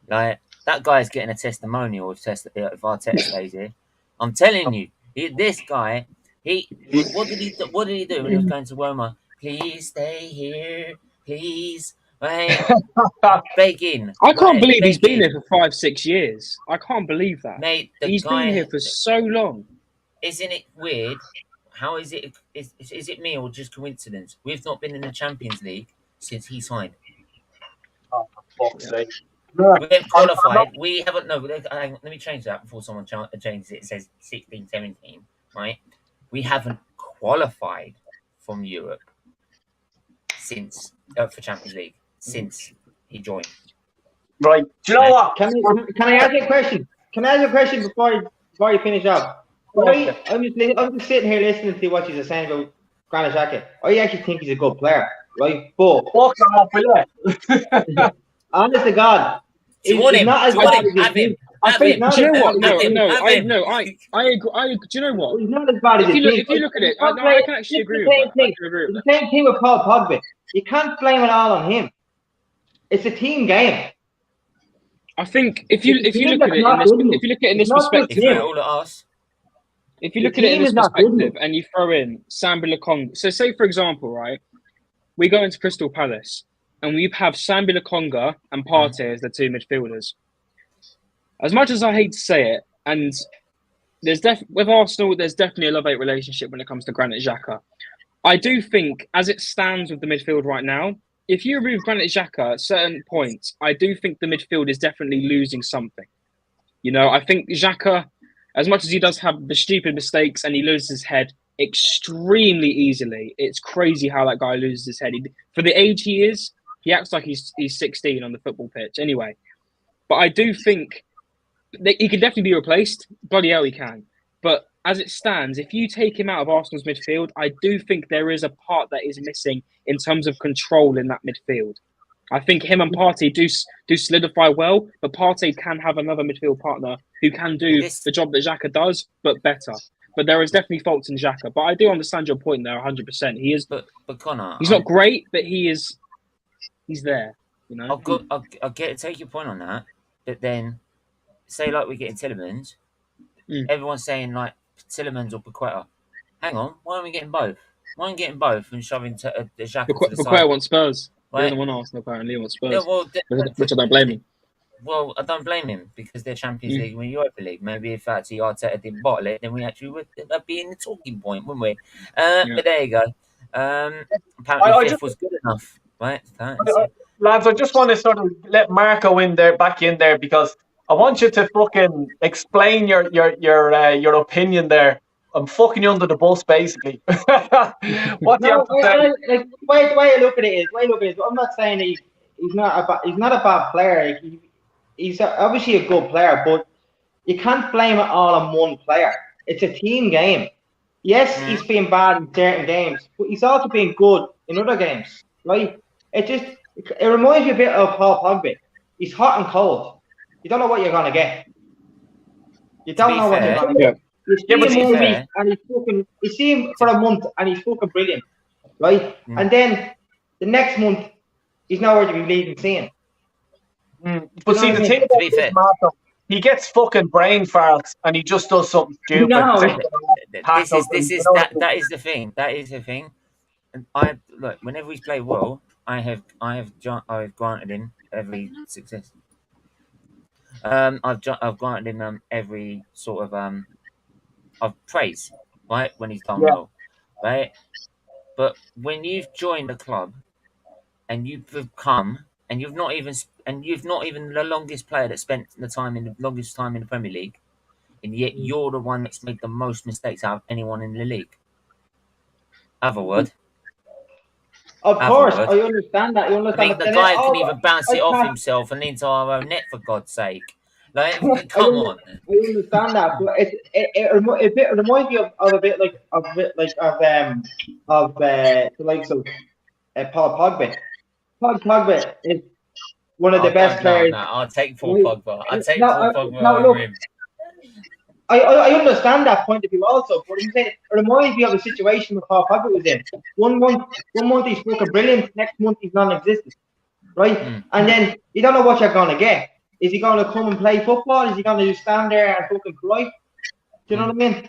Like, that guy's getting a testimonial if Arteta stays here. I'm telling you, this guy, what did he do when he was going to Roma? Please stay here, please. Right? Begging. I can't believe he's been here for 5-6 years. I can't believe that. Mate, he's been here for so long. Isn't it weird? How is it? Is it me or just coincidence? We've not been in the Champions League since he signed. Oh, for fuck's sake. We get qualified. We haven't. No, let me change that before someone changes it. It says 16, 17, right? We haven't qualified from Europe since for Champions League since he joined. Right. Do you know what? Can I ask you a question? Can I ask you a question before you finish up? I'm just sitting here listening to what you're saying about Granit Xhaka. I actually think he's a good player, right? But fuck off with that. Honest to God, he's not as bad as I think. Do you know what? No. I agree. Do you know what? He's not as bad as if you look at it, I can actually agree with that. The same thing with Paul Pogba. You can't blame it all on him. It's a team game. I think if you look at it in this perspective, if you look at it in this perspective and you throw in Sambi Lokonga, so say for example, right, we go into Crystal Palace and we have Sambi Lokonga and Partey as the two midfielders. As much as I hate to say it, and with Arsenal, there's definitely a love-hate relationship when it comes to Granit Xhaka. I do think, as it stands with the midfield right now, if you remove Granit Xhaka at certain points, I do think the midfield is definitely losing something. You know, I think Xhaka, as much as he does have the stupid mistakes and he loses his head extremely easily, it's crazy how that guy loses his head. For the age he is, he acts like he's 16 on the football pitch. Anyway, but I do think that he can definitely be replaced. Bloody hell, he can. But as it stands, if you take him out of Arsenal's midfield, I do think there is a part that is missing in terms of control in that midfield. I think him and Partey do solidify well, but Partey can have another midfield partner who can do the job that Xhaka does, but better. But there is definitely faults in Xhaka. But I do understand your point there 100%. He is, but Connor, he's not great, but he's there. You know, I'll take your point on that. But then, say like we're getting Tielemans, everyone's saying like Tielemans or Paqueta. Hang on, why aren't we getting both? Why aren't we getting both and shoving the Xhaka to the side? Paqueta wants Spurs. Right. The other one Arsenal apparently wants Spurs. Yeah, well, which I don't blame him. Well, I don't blame him because they're Champions League and Europa League. Maybe if actually Arteta didn't bottle it, then we actually would be in the talking point, wouldn't we? But there you go. Apparently, fifth was good enough, right? Lads, I just want to sort of let Marco back in there because I want you to fucking explain your opinion there. I'm fucking you under the bus, basically. What do you have to say? Like, the way I look at it is, I'm not saying he's not a bad player. Like, he's obviously a good player, but you can't blame it all on one player. It's a team game. Yes, he's been bad in certain games, but he's also been good in other games, right? It reminds me a bit of Paul Pogba. He's hot and cold. You don't know what you're gonna get. You don't know what you're gonna get. You see him 1 week and you see him for a month and he's fucking brilliant, right? And then the next month he's nowhere to be even seen. But see, the thing about Marco, he gets fucking brain farts and he just does something stupid. No, that is the thing. That is the thing. And look, whenever he's played well, I've granted him every success. I've granted him every sort of of praise, right, when he's done well, right? But when you've joined a club and you've become, and you've not even the longest player that spent the longest time in the Premier League, and yet you're the one that's made the most mistakes out of anyone in the league. Have a word. Of course, I understand that. I think the guy can even bounce it off himself and into our own net, for God's sake. Like, come on. I understand that, but it reminds me of the likes of Paul Pogba. Paul Pogba is one of the best players. No, I'll take Paul Pogba. I'll take Paul Pogba over him. I understand that point of view also, but I'm saying it reminds me of the situation that Paul Pogba was in. One month he's fucking brilliant, next month he's non-existent, right? And then you don't know what you're gonna get. Is he going to come and play football? Is he going to just stand there and fucking cry? Do you know what I mean?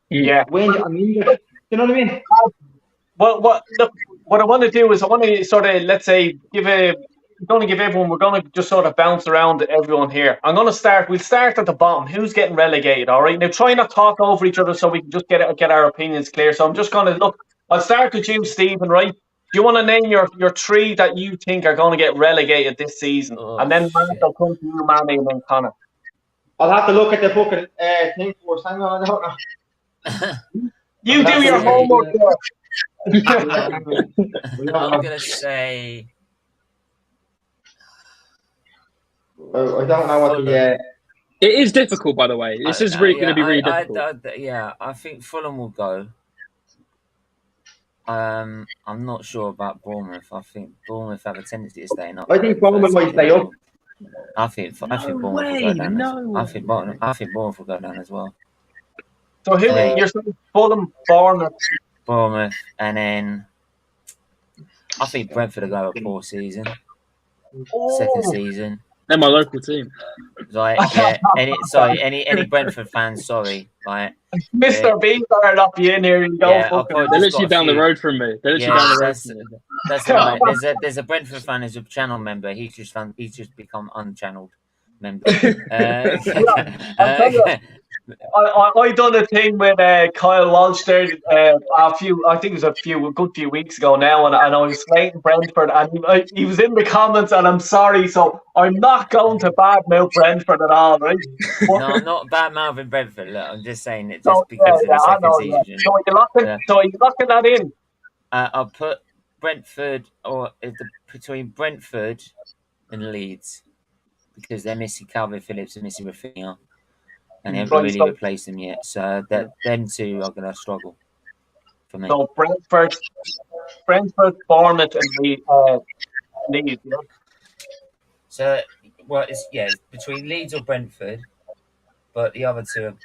Yeah. Do you know what I mean? Well, what I want to do is I want to sort of, let's say, we're going to give everyone, we're going to just sort of bounce around everyone here. We'll start at the bottom. Who's getting relegated, all right? Now, try not to talk over each other so we can just get our opinions clear. So I'm just going to look. I'll start with you, Stephen, right? Do you want to name your three that you think are going to get relegated this season? And then I'll come to you, Manny, and then Connor. I'll have to look at the fucking thing first. Hang on, I don't know. You do your homework. I'm going to say... I don't know what the... It is difficult, by the way. This is really going to be really difficult. I think Fulham will go. I'm not sure about Bournemouth. I think Bournemouth have a tendency to stay up. I think Bournemouth might stay up. I think Bournemouth will go down. I think Bournemouth will go down as well. So who you're saying? Fulham, Bournemouth, and then I think Brentford will go a poor season. Second season. They're my local team. Right, yeah. Any Brentford fans, sorry. Right. Mr. B fired up you in here and go. Yeah, they're literally down the road from me. That's right. There's a Brentford fan who's a channel member. He's just become unchanneled member. I done a thing with Kyle Walsh there I think it was a good few weeks ago now, and I was slating Brentford, and he was in the comments, and I'm sorry, so I'm not going to badmouth Brentford at all, right? No, I'm not bad mouthing Brentford. Look, I'm just saying it So, just because of the I second know, season. yeah. So are you locking that in? I'll put Brentford between Brentford and Leeds because they're missing Calvin Phillips and missing Rafinha, and they haven't really replaced them yet. So them two are going to struggle for me. So Brentford, Bournemouth, and Leeds. Yeah. So it's between Leeds or Brentford, but the other two are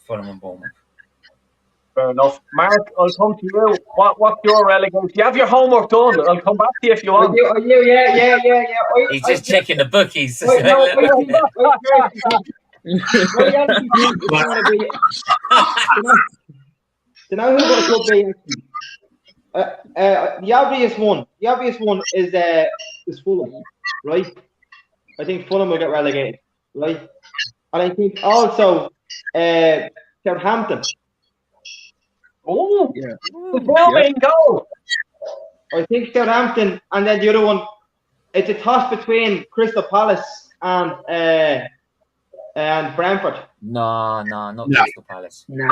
Fulham and Bournemouth. Fair enough. Mark, I'll come to you. What's your relegation? You have your homework done. I'll come back to you if you want. Yeah. He's just checking the bookies. My reality team is going to be. Do you know who it could be? The obvious one is Fulham, right? I think Fulham will get relegated, right? And I think also Southampton. Oh, Yeah. Go. I think Southampton, and then the other one, it's a toss between Crystal Palace and Brentford. No, not Crystal Palace. No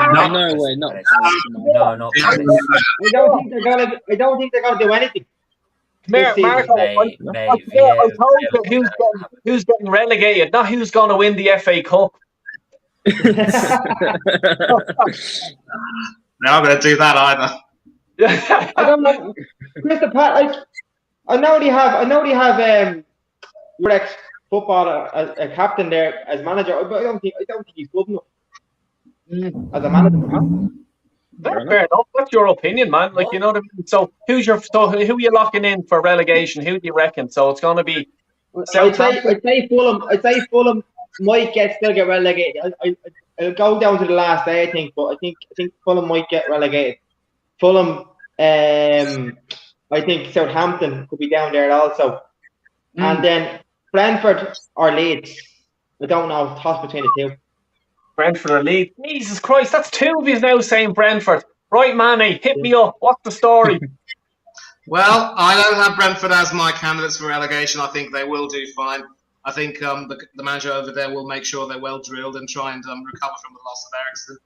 way, not Palace. No, not Palace. I don't think they're gonna do anything. Mark, I told you who's getting relegated, not who's going to win the FA Cup. They're not going to do that either. I don't know. Crystal Palace. I know they have your ex-footballer a captain there as manager, but I don't think he's good enough as a manager. Fair enough. That's your opinion, man. Like, you know what I mean? So who are you locking in for relegation? Who do you reckon? So it's going to be. I'd say Fulham might still get relegated. I'll go down to the last day, I think, but I think Fulham might get relegated. Fulham, I think Southampton could be down there also, and then Brentford or Leeds. I don't know. Toss between the two. Brentford or Leeds. Jesus Christ, that's two of you now saying Brentford. Right, Manny, hit me up. What's the story? Well, I don't have Brentford as my candidates for relegation. I think they will do fine. I think the manager over there will make sure they're well drilled and try and recover from the loss of Ericsson.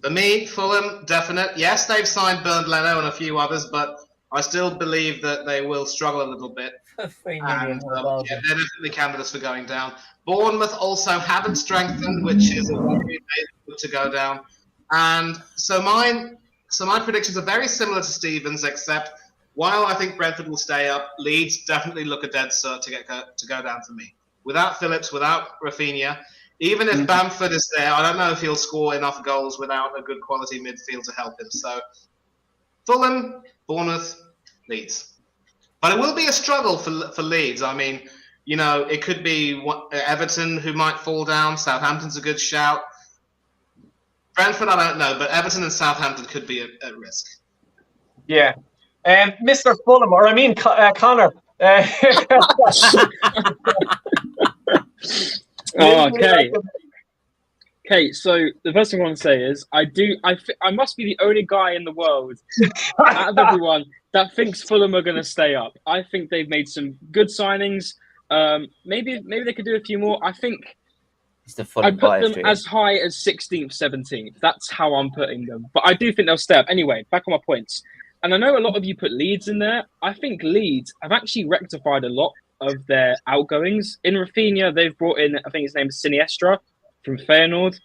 For me, Fulham, definite. Yes, they've signed Bernd Leno and a few others, but I still believe that they will struggle a little bit. $3 million. They're definitely candidates for going down. Bournemouth also haven't strengthened, which is a worry to go down. And so my predictions are very similar to Stephen's, except while I think Brentford will stay up, Leeds definitely look a dead cert to go down for me. Without Phillips, without Rafinha, even if Bamford is there, I don't know if he'll score enough goals without a good quality midfield to help him. So Fulham, Bournemouth, Leeds. But it will be a struggle for Leeds. I mean, you know, it could be Everton who might fall down. Southampton's a good shout. Brentford, I don't know, but Everton and Southampton could be at risk. Yeah. Mr. Fulham, or I mean Connor. Okay, so the first thing I want to say is I must be the only guy in the world out of everyone that thinks Fulham are going to stay up. I think they've made some good signings. Maybe they could do a few more. I think I'd put them as high as 16th, 17th. That's how I'm putting them. But I do think they'll stay up. Anyway, back on my points. And I know a lot of you put Leeds in there. I think Leeds have actually rectified a lot of their outgoings. In Rafinha, they've brought in, I think his name is Siniestra from Feyenoord.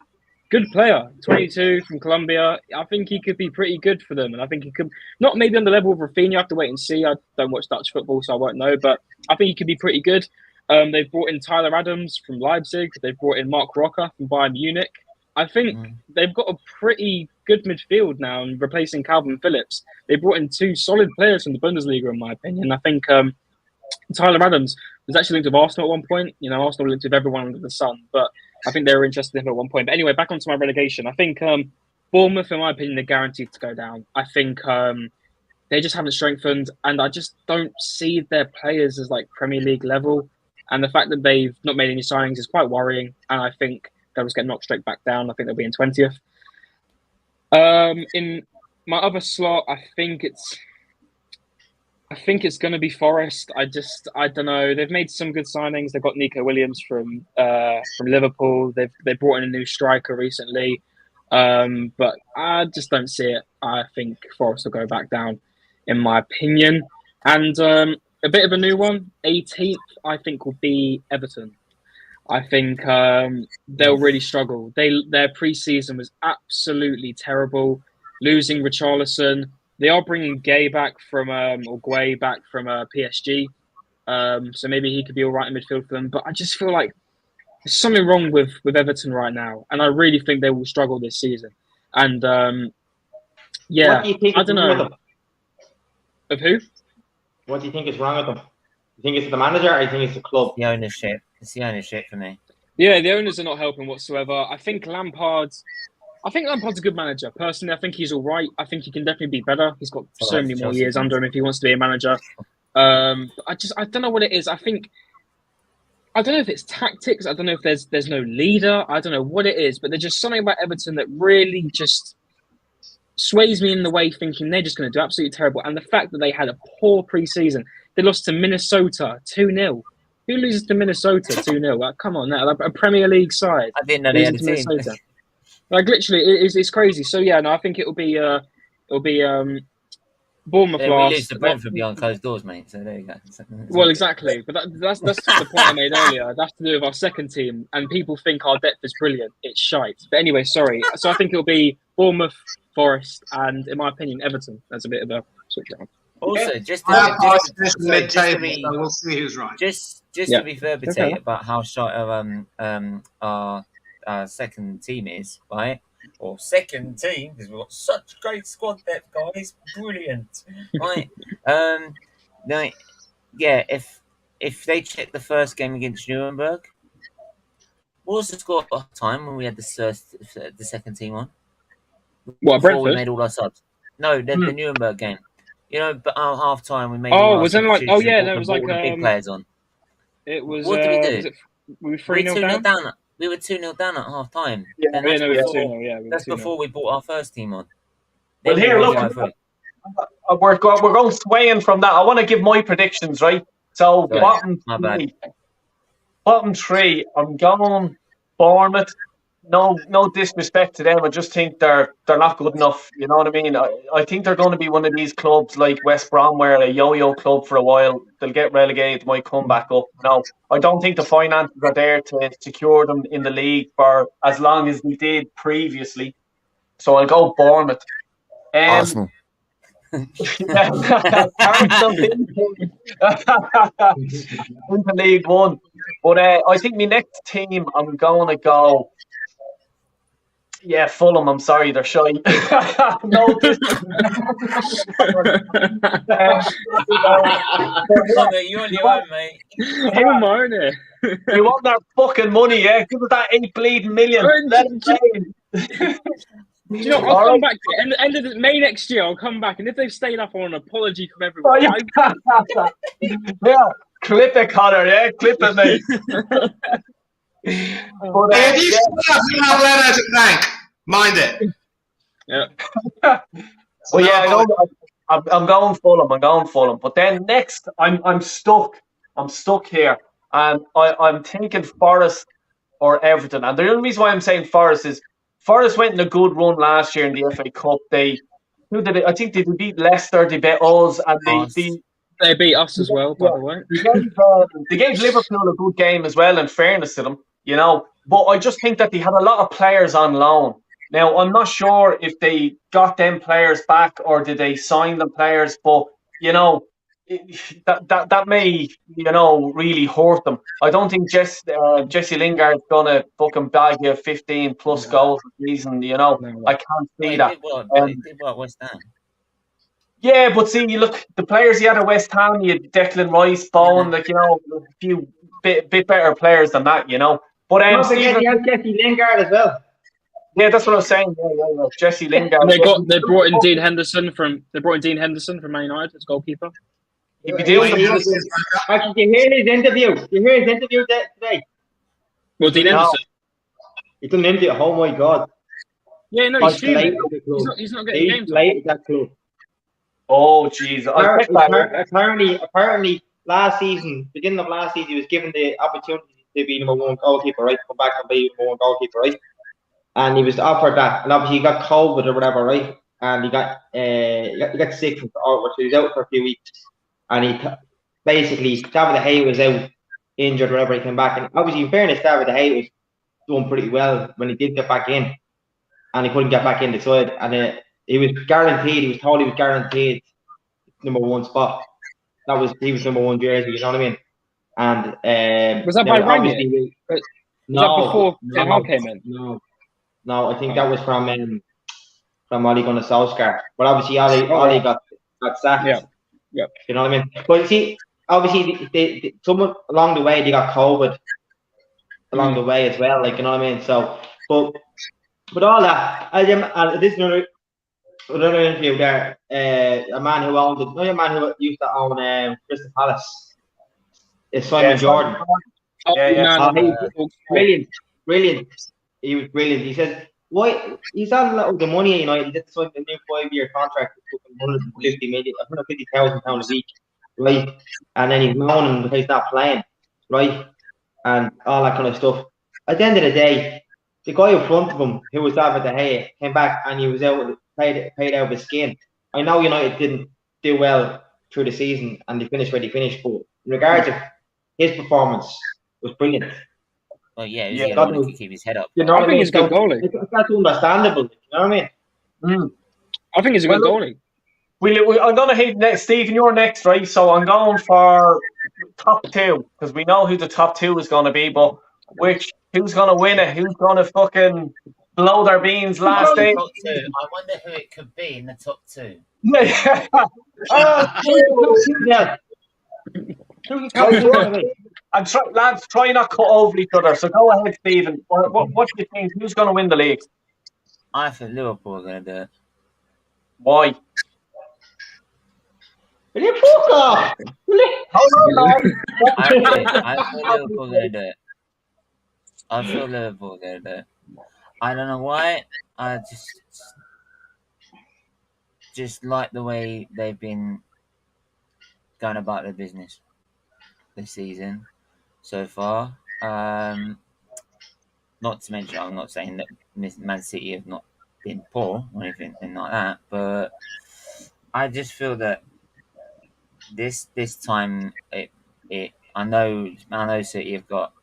Good player, 22 from Colombia. I think he could be pretty good for them. And I think he could, not maybe on the level of Rafinha, I have to wait and see. I don't watch Dutch football, so I won't know. But I think he could be pretty good. They've brought in Tyler Adams from Leipzig. They've brought in Mark Rocker from Bayern Munich. I think they've got a pretty good midfield now and replacing Calvin Phillips. They brought in two solid players from the Bundesliga, in my opinion. I think Tyler Adams was actually linked with Arsenal at one point. You know, Arsenal linked with everyone under the sun, but I think they were interested in him at one point. But anyway, back onto my relegation. I think Bournemouth, in my opinion, are guaranteed to go down. I think they just haven't strengthened, and I just don't see their players as like Premier League level. And the fact that they've not made any signings is quite worrying. And I think they'll just get knocked straight back down. I think they'll be in 20th. In my other slot, I think it's going to be Forest. I don't know. They've made some good signings. They've got Nico Williams from Liverpool. They brought in a new striker recently, but I just don't see it. I think Forest will go back down, in my opinion. And a bit of a new one, 18th, I think will be Everton. I think they'll really struggle. Their pre-season was absolutely terrible, losing Richarlison. They are bringing Gueye back from PSG, so maybe he could be all right in midfield for them. But I just feel like there's something wrong with Everton right now, and I really think they will struggle this season. And yeah, what do you think I don't know. Of who? What do you think is wrong with them? You think it's the manager, or you think it's the club? The ownership. It's the ownership for me. Yeah, the owners are not helping whatsoever. I think Lampard's a good manager. Personally, I think he's all right. I think he can definitely be better. He's got so many more years under him if he wants to be a manager. I don't know what it is. I don't know if it's tactics. I don't know if there's no leader. I don't know what it is, but there's just something about Everton that really just sways me in the way, thinking they're just going to do absolutely terrible. And the fact that they had a poor pre-season, they lost to Minnesota 2-0. Who loses to Minnesota 2-0? Like, come on now, like a Premier League side. I didn't know they had a team. Like, literally, it's crazy. So yeah, no, I think it'll be Bournemouth We last. lose to Brentford behind closed doors, mate. So there you go. Well, exactly, but that's the point I made earlier. That's to do with our second team, and people think our depth is brilliant. It's shite. But anyway, sorry. So I think it'll be Bournemouth, Forest, and in my opinion, Everton. That's a bit of a switch around. Also, just we'll see who's right. Just to be fair, about how short our second team is, right? Or second team, because we've got such great squad depth, guys. Brilliant, right? Yeah. If they check the first game against Nuremberg, what was the score at the time when we had the second team on? What, before Brentford? We made all our subs? No, the Nuremberg game. You know, but at half time we made. Oh, was it like? Oh yeah, there was like big players on. It was. What did we do? We were 3-0 down. We were 2-0 down at half time. Yeah, we were 2-0. Yeah, that's before we brought our first team on. Well, here, look, we're going swaying from that. I want to give my predictions, right? So bottom three, I'm going Bournemouth. No disrespect to them. I just think they're not good enough. You know what I mean? I think they're going to be one of these clubs like West Brom, where a yo-yo club for a while. They'll get relegated, might come back up. No, I don't think the finances are there to secure them in the league for as long as we did previously. So I'll go Bournemouth. Arsenal. Into League One. But I think my next team, I'm going to go. Yeah, Fulham. I'm sorry, they're shy. No, you only won, mate. How am I in it? You want that fucking money, yeah? Give us that 8 bleeding million. You know, I'll come back to it. End of May next year. I'll come back, and if they've stayed up, I want an apology from everyone. Yeah, clip it, Connor. Yeah, clip it, mate. But, if you still have out of bank, mind it. Yeah. Well, yeah, I'm going Fulham. But then next, I'm stuck. I'm stuck here, and I'm thinking Forest or Everton. And the only reason why I'm saying Forest is Forest went in a good run last year in the FA Cup. I think they beat Leicester, they beat us, and they beat us as well, by the way. They gave Liverpool a good game as well, in fairness to them, you know. But I just think that they had a lot of players on loan. Now, I'm not sure if they got them players back or did they sign them players, but, you know, that may, you know, really hurt them. I don't think Jesse Lingard's going to fucking bag you 15 plus goals a season, you know. I can't see that. He did what West Ham. Yeah, but see, you look, the players he had at West Ham, you had Declan Rice, Bowen, like, you know, a few bit better players than that, you know. But don't forget you have Jesse Lingard as well. Yeah, that's what I was saying. Yeah. Jesse Lingard. And they brought in Dean Henderson from Man United as goalkeeper. Did you hear his interview? Did you hear his interview today? Well, Dean Henderson. He's done India. Oh my God. Yeah, no, he's fuming. He's not getting games. Late that club. Oh, jeez. Apparently, last season, beginning of last season, he was given the opportunity to be number one goalkeeper, right? Come back and be number one goalkeeper, right? And he was offered that, and obviously he got COVID or whatever, right? And he got sick from so he was out for a few weeks, and basically David De Gea was out injured or whatever. He came back, and obviously in fairness, David De Gea was doing pretty well when he did get back in, and he couldn't get back in the side, and he was guaranteed. He was told he was guaranteed number one spot. He was number one jersey. You know what I mean? And was that by Rangnick? Was that before Ten Hag came in? No, I think that was from Ole Gunnar Solskjaer. But obviously, Ole got sacked. Yeah. You know what I mean? But see, obviously, someone along the way they got COVID along the way as well. Like, you know what I mean? So, but all that, this is another interview there. A man who used to own Crystal Palace is Simon Jordan. Brilliant. He was brilliant. He says, "Why he's on a lot of the money at United? He did sign a new 5-year contract with £150,000 a week, right? And then he's moaning because he's not playing, right? And all that kind of stuff. At the end of the day, the guy in front of him, who was David De Gea, came back and he was paid out of his skin. I know United didn't do well through the season and they finished where they finished, but in regards to his performance, it was brilliant." Well, yeah, he's the only one who can keep his head up. You know, I think he's a good goalie. That's understandable. You know what I mean? I think he's a good goalie. I'm going to hit Stephen, you're next, right? So I'm going for top two because we know who the top two is going to be, but who's going to win it? Who's going to fucking blow their beans last day? Top two. I wonder who it could be in the top two. And lads, try not cut over each other. So go ahead, Stephen. What do you think? Who's going to win the league? I think Liverpool are going to do it. Why? Will you fuck off? I feel Liverpool are going to do it. I feel Liverpool are going to do it. I don't know why. I just like the way they've been going about their business this season so far. Not to mention, I'm not saying that Man City have not been poor or anything like that, but I just feel that this time I know City got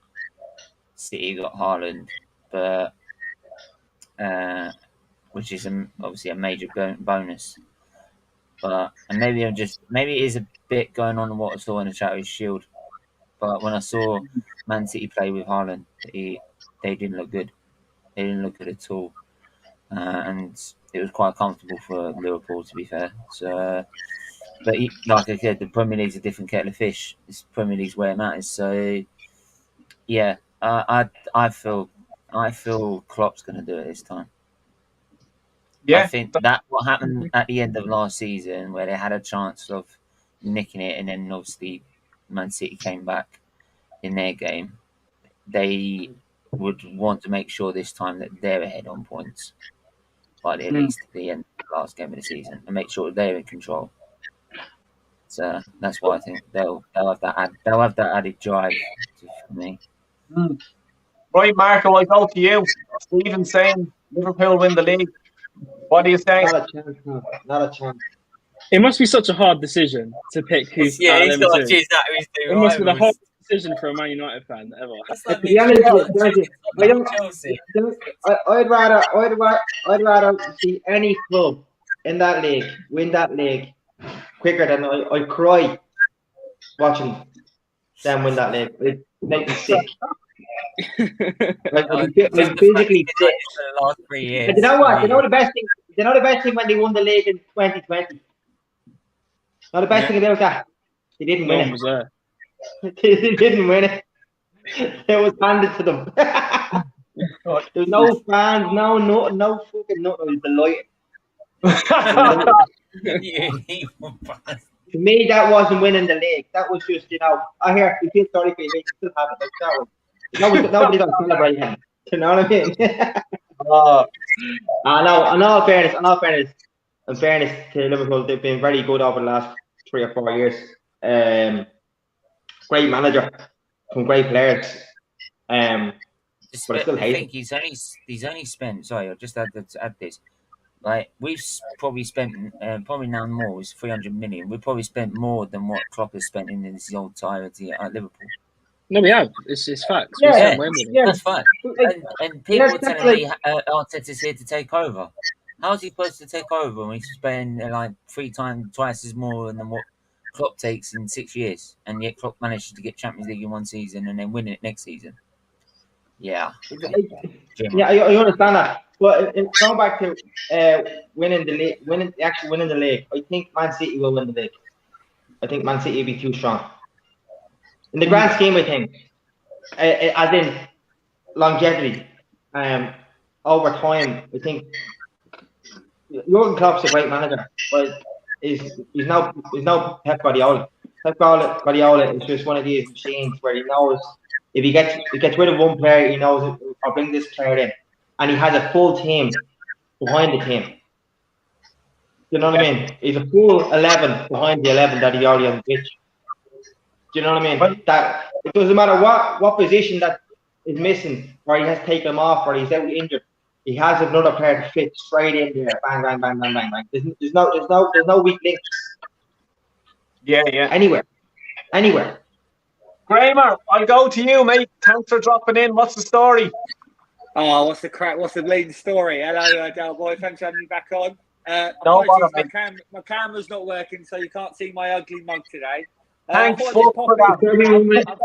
Haaland, but which is obviously a major bonus. But and maybe it is a bit going on what I saw in the Charity Shield. But when I saw Man City play with Haaland, they didn't look good. They didn't look good at all, and it was quite comfortable for Liverpool, to be fair. So, but like I said, the Premier League's a different kettle of fish. It's Premier League's where it matters. So, yeah, I feel Klopp's going to do it this time. Yeah, I think that what happened at the end of last season, where they had a chance of nicking it, and then obviously Man City came back in their game. They would want to make sure this time that they're ahead on points by at least the end of the last game of the season, and make sure they're in control. So that's why I think they'll have that added drive for me. Right, Marco, I go to you. Stephen saying Liverpool win the league. What do you say? Not a chance. It must be such a hard decision to pick who's he's got to choose that. It must be the hardest decision for a Man United fan ever. Like To be honest, I'd rather see any club in that league win that league quicker than I cry watching them win that league. It makes me sick. I'm physically sick. For the last 3 years. And you know what? You know the best thing when they won the league in 2020. Not the best thing about that. They didn't win it. Was there. They didn't win it. It was handed to them. There was no fans, no fucking nothing. It was delighted. To me, that wasn't winning the league. That was just, I hear you feel sorry for you, you still have it. Like, nobody got to celebrate him. you know what I mean? Oh, In fairness to Liverpool, they've been very good over the last 3 or 4 years. Great manager, some great players. But I still I hate think he's only spent. Sorry, I'll just add this. Like we've probably spent probably now more is 300 million. We've probably spent more than what Klopp has spent in his entirety at Liverpool. No, we have. It's facts. Yeah, We spent way more than yeah. That's fine. And people are telling me Arteta's here to take over. How's he supposed to take over when he's spending like twice as more than what Klopp takes in 6 years, and yet Klopp managed to get Champions League in one season and then win it next season? Yeah. Yeah, I understand that. But going back to winning the league, winning the league, I think Man City will win the league. I think Man City will be too strong. In the grand scheme of things, as in longevity, over time, I think Jurgen Klopp's a great manager, but he's no Pep Guardiola. Pep Guardiola is just one of these machines where he knows if he gets rid of one player, he knows I'll bring this player in, and he has a full team behind the team. You know what I mean? He's a full 11 behind the 11 that he already has on the pitch. Do you know what I mean? That it doesn't matter what position that is missing, or he has taken him off, or he's out injured. He has another player to fit straight in there. Bang, bang, bang, bang, bang, bang. There's no weak links. yeah. Anywhere. Kramer, I'll go to you, mate. Thanks for dropping in. What's the story? Oh, what's the crack? What's the leading story? Hello, Del Boy. Thanks for having me back on. No bother, my camera's not working, so you can't see my ugly mug today. Thanks I for that.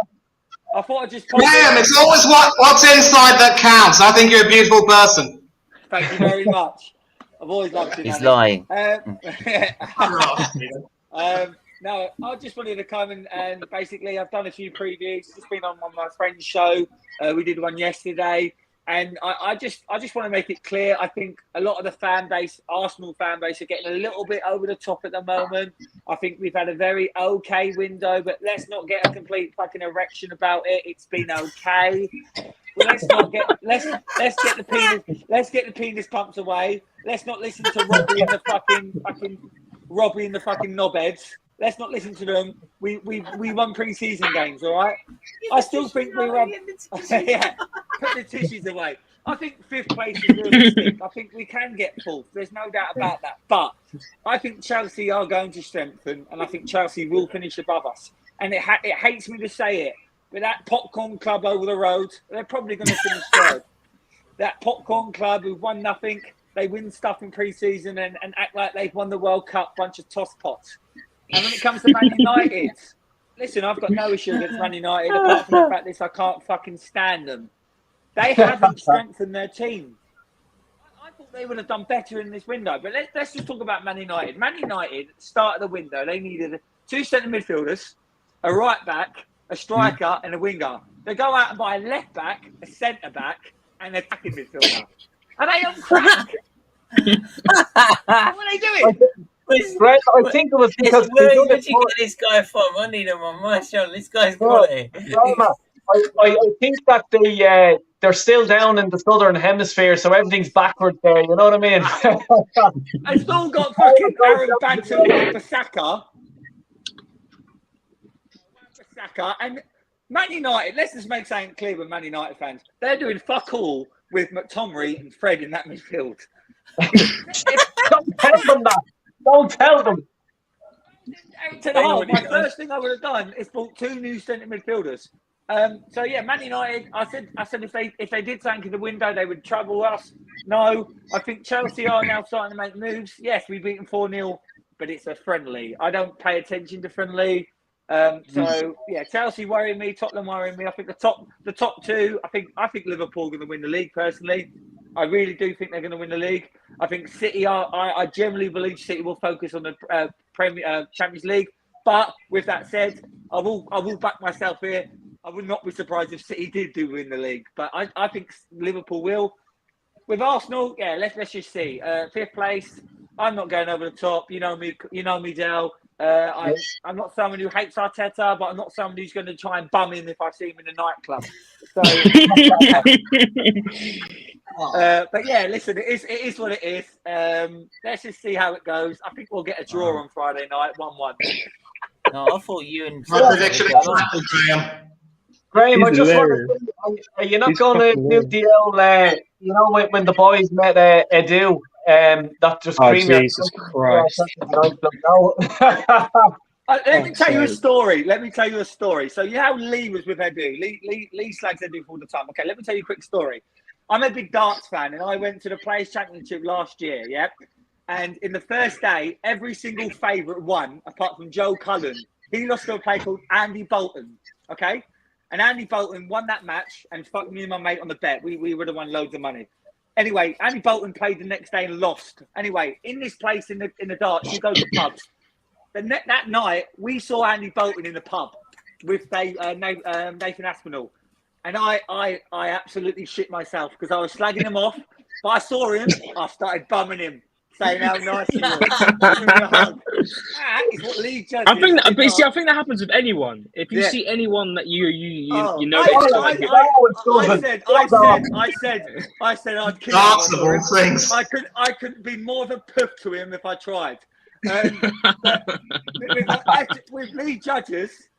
I thought I'd just pop Graham, in. it's always what's inside that counts. I think you're a beautiful person. Thank you very much. I've always loved you. He's lying. No, I just wanted to come and basically I've done a few previews. Just been on my friend's show. We did one yesterday. And I just want to make it clear. I think a lot of the fan base, Arsenal fan base, are getting a little bit over the top at the moment. I think we've had a very okay window, but let's not get a complete fucking erection about it. It's been okay. Well, let's get the penis pumps away. Let's not listen to Robbie and the fucking knobheads. Let's not listen to them. We won pre-season games, all right? I still think we won. Yeah, put the tissues away. I think 5th place is realistic. I think we can get 4th. There's no doubt about that. But I think Chelsea are going to strengthen, and I think Chelsea will finish above us. And it hates me to say it, but that popcorn club over the road, they're probably going to finish 3rd. That popcorn club who've won nothing, they win stuff in pre-season and act like they've won the World Cup, bunch of tosspots. And when it comes to Man United, listen, I've got no issue against Man United, apart from the fact that I can't fucking stand them. They haven't strengthened their team. I thought they would have done better in this window. But let's just talk about Man United. Man United, start of the window, they needed 2 centre midfielders, a right back, a striker, and a winger. They go out and buy a left back, a centre back, and an attacking midfielder. Are they on crack? What are they doing? Right, I think it was because where did you get this guy from? I need him on my show. This guy's quality. I think that they're still down in the southern hemisphere, so everything's backwards there. You know what I mean? I still got fucking Aaron Banton and Bissaka. And Man United, let's just make something clear with Man United fans. They're doing fuck all with McTominay and Fred in that midfield. Don't tell them that. Don't tell them. My first thing I would have done is bought 2 new centre midfielders. So yeah, Man United. I said if they did something in the window, they would trouble us. No, I think Chelsea are now starting to make moves. Yes, we beat them 4-0, but it's a friendly. I don't pay attention to friendly. So yeah, Chelsea worrying me, Tottenham worrying me. I think the top 2. I think Liverpool are going to win the league personally. I really do think they're going to win the league. I think City I generally believe City will focus on the Champions League. But with that said, I will back myself here. I would not be surprised if City did win the league. But I think Liverpool will. With Arsenal, yeah, let's just see. 5th place. I'm not going over the top. You know me, Del. I'm not someone who hates Arteta, but I'm not someone who's going to try and bum him if I see him in a nightclub. So, but yeah, listen, it is what it is. Let's just see how it goes. I think we'll get a draw on Friday night, 1-1. No, I thought you and My prediction is Graham. Graham, I He's just want hilarious. to are you not He's going to fucking do the old, you know, when the boys met Edu, that just Oh, cream your Jesus Christ. Let me tell you a sake. story. So you know how Lee was with Edu? Lee slags Edu all the time. Okay, let me tell you a quick story. I'm a big darts fan, and I went to the Players' Championship last year, yeah? And in the first day, every single favourite won, apart from Joe Cullen. He lost to a player called Andy Bolton, okay? And Andy Bolton won that match and fucked me and my mate on the bet. We would have won loads of money. Anyway, Andy Bolton played the next day and lost. Anyway, in this place in the darts, you go to pubs. That night, we saw Andy Bolton in the pub with Nathan Aspinall. And I absolutely shit myself because I was slagging him off. But I saw him, I started bumming him, saying how nice he was. That is what Lee judges. I think that happens with anyone. If you see anyone that you know, I said I'd kill Darts him. of all things. I couldn't be more of a poof to him if I tried. With Lee judges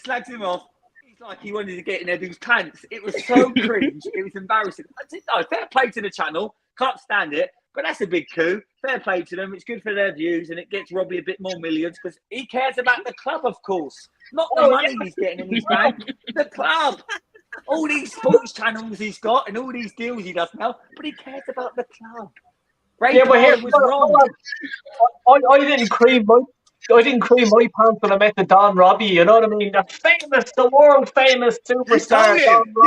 slags him off. He's like he wanted to get in Edu's pants. It was so cringe. It was embarrassing. I said, no, fair play to the channel. Can't stand it. But that's a big coup. Fair play to them. It's good for their views, and it gets Robbie a bit more millions because he cares about the club, of course. Not the money he's getting in his bank. The club. All these sports channels he's got and all these deals he does now, but he cares about the club. Ray Carr was wrong. I didn't cream my pants when I met the Don Robbie. You know what I mean? The world famous superstar.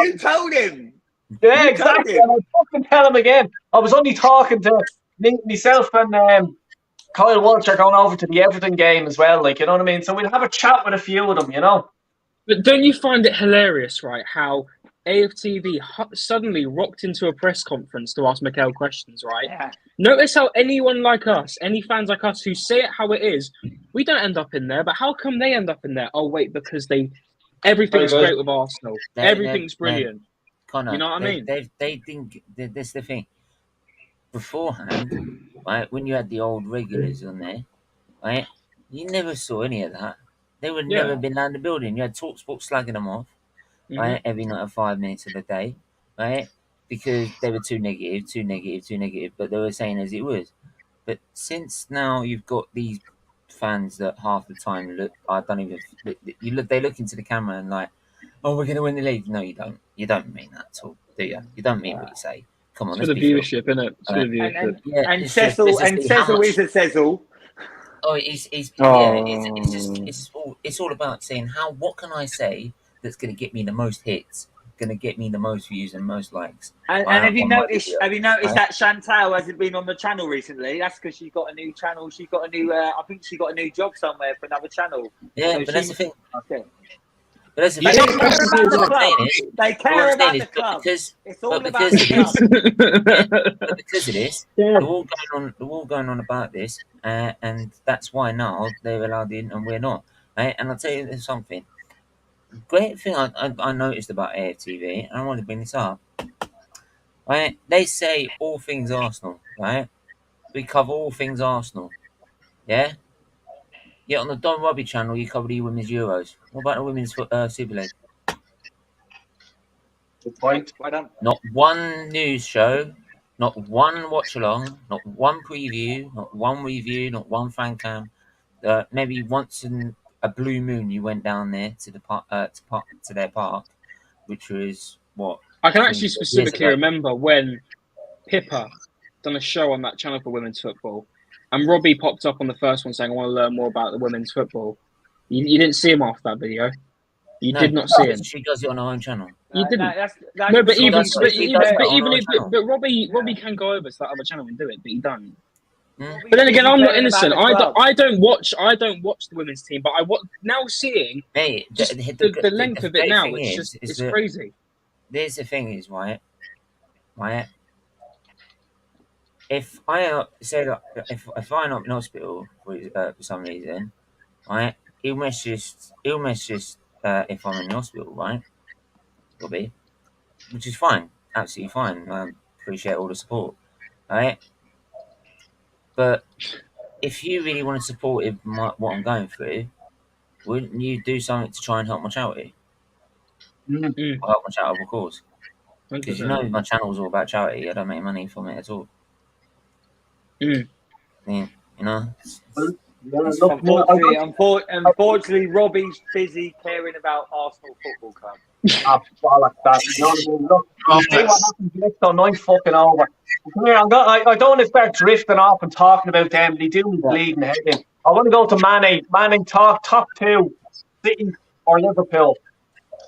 You told him. Yeah, exactly. And I'll fucking tell him again. I was only talking to myself and Kyle Walsh are going over to the Everton game as well. Like, you know what I mean? So we'll have a chat with a few of them, you know. But don't you find it hilarious, right? How AFTV suddenly rocked into a press conference to ask Mikel questions, right? Yeah. Notice how anyone like us, any fans like us who say it how it is, we don't end up in there. But how come they end up in there? Oh, wait, because everything's great with Arsenal. Everything's brilliant. Connor, you know what I mean? They think this is the thing. Beforehand, right, when you had the old regulars on there, right, you never saw any of that. They would never been down the building. You had TalkSport slagging them off, right, every night of 5 minutes of the day, right, because they were too negative, but they were saying as it was. But since now you've got these fans that half the time they look into the camera and like, oh, we're going to win the league. No, you don't. You don't mean that at all, do you? You don't mean what you say. Come on, it's for the viewership, isn't it? It's for the viewership. And Cecil is a Cecil. Oh, it's all about saying what can I say that's going to get me the most hits, going to get me the most views and most likes. And have you noticed that Chantal hasn't been on the channel recently? That's because she's got a new channel. She's got a new. I think she got a new job somewhere for another channel. Yeah, so but that's the thing. Okay. But that's the thing. They care about the club. It's all about the club. But because of this, they're all going on about this, and that's why now they're allowed in and we're not. Right? And I'll tell you something. Great thing I noticed about AFTV, and I want to bring this up. Right? They say all things Arsenal. Right? We cover all things Arsenal. Yeah. Yeah, on the Don Robbie channel, you cover the Women's Euros. What about the Women's Super League? Good point. Not one news show, not one watch-along, not one preview, not one review, not one fan cam. Maybe once in a blue moon, you went down there to the park, to their park, which was what? I can actually specifically remember when Pippa done a show on that channel for women's football. And Robbie popped up on the first one saying, I want to learn more about the women's football. You didn't see him after that video. You did not see him. She does it on her own channel. You didn't. But Robbie can go over to that other channel and do it, but he don't. But then again, I'm not innocent. I don't watch the women's team, but I now seeing the length of it now. It's crazy. There's the thing is, right? if I say that if I'm up in hospital for some reason, right, he'll message if I'm in the hospital, right, Robbie, which is fine, absolutely fine. Appreciate all the support, right? But if you really want to support what I'm going through, wouldn't you do something to try and help my charity? Or help my charitable cause? Because you know my channel's all about charity. I don't make money from it at all. Yeah, you know. Unfortunately, Robbie's busy caring about Arsenal Football Club. Like that. You know what I mean? Look, see what happens next on night fucking over. Come here, I don't want to start drifting off and talking about them. They do me bleeding head in. I want to go to Mane. Mane, top two, City or Liverpool.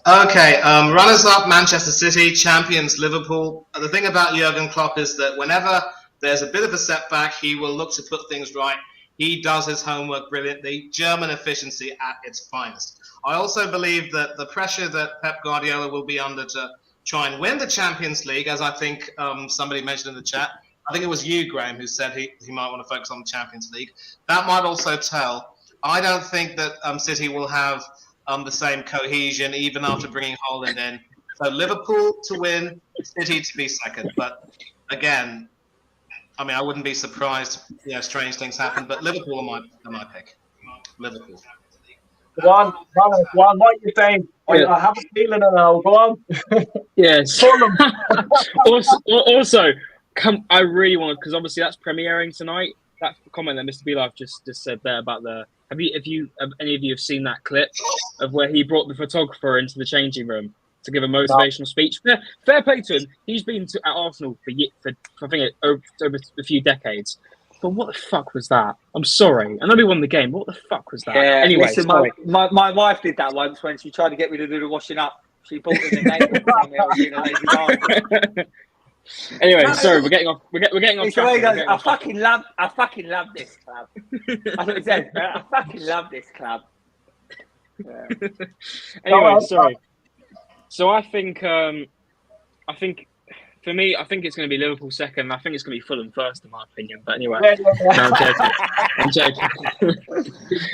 Okay, runners-up Manchester City, champions Liverpool. The thing about Jurgen Klopp is that whenever there's a bit of a setback, he will look to put things right. He does his homework brilliantly. German efficiency at its finest. I also believe that the pressure that Pep Guardiola will be under to try and win the Champions League, as I think somebody mentioned in the chat, I think it was you, Graham, who said he might want to focus on the Champions League. That might also tell. I don't think that City will have the same cohesion even after bringing Haaland in. So Liverpool to win, City to be second. But again, I mean, I wouldn't be surprised. Strange things happen. But Liverpool are my pick. Liverpool. Go on, what are you saying? Yeah. I have a feeling now. Go on. Yes. also, I really want, because obviously that's premiering tonight. That comment that Mr. Beelife just said there about the. Have any of you have seen that clip of where he brought the photographer into the changing room to give a motivational speech? Fair play to him. He's been at Arsenal for I think over a few decades. But what the fuck was that? I'm sorry. I know we won the game. What the fuck was that? Yeah, anyway, listen, my wife did that once when she tried to get me to do the washing up. She bought in the name and I was being a lazy bastard. Anyway, sorry, we're getting off. We're getting off track. I fucking love this club. That's what it says. I fucking love this club. Yeah. Anyway, sorry. So I think for me, I think it's going to be Liverpool second. I think it's going to be Fulham first, in my opinion. But anyway, no, I'm joking.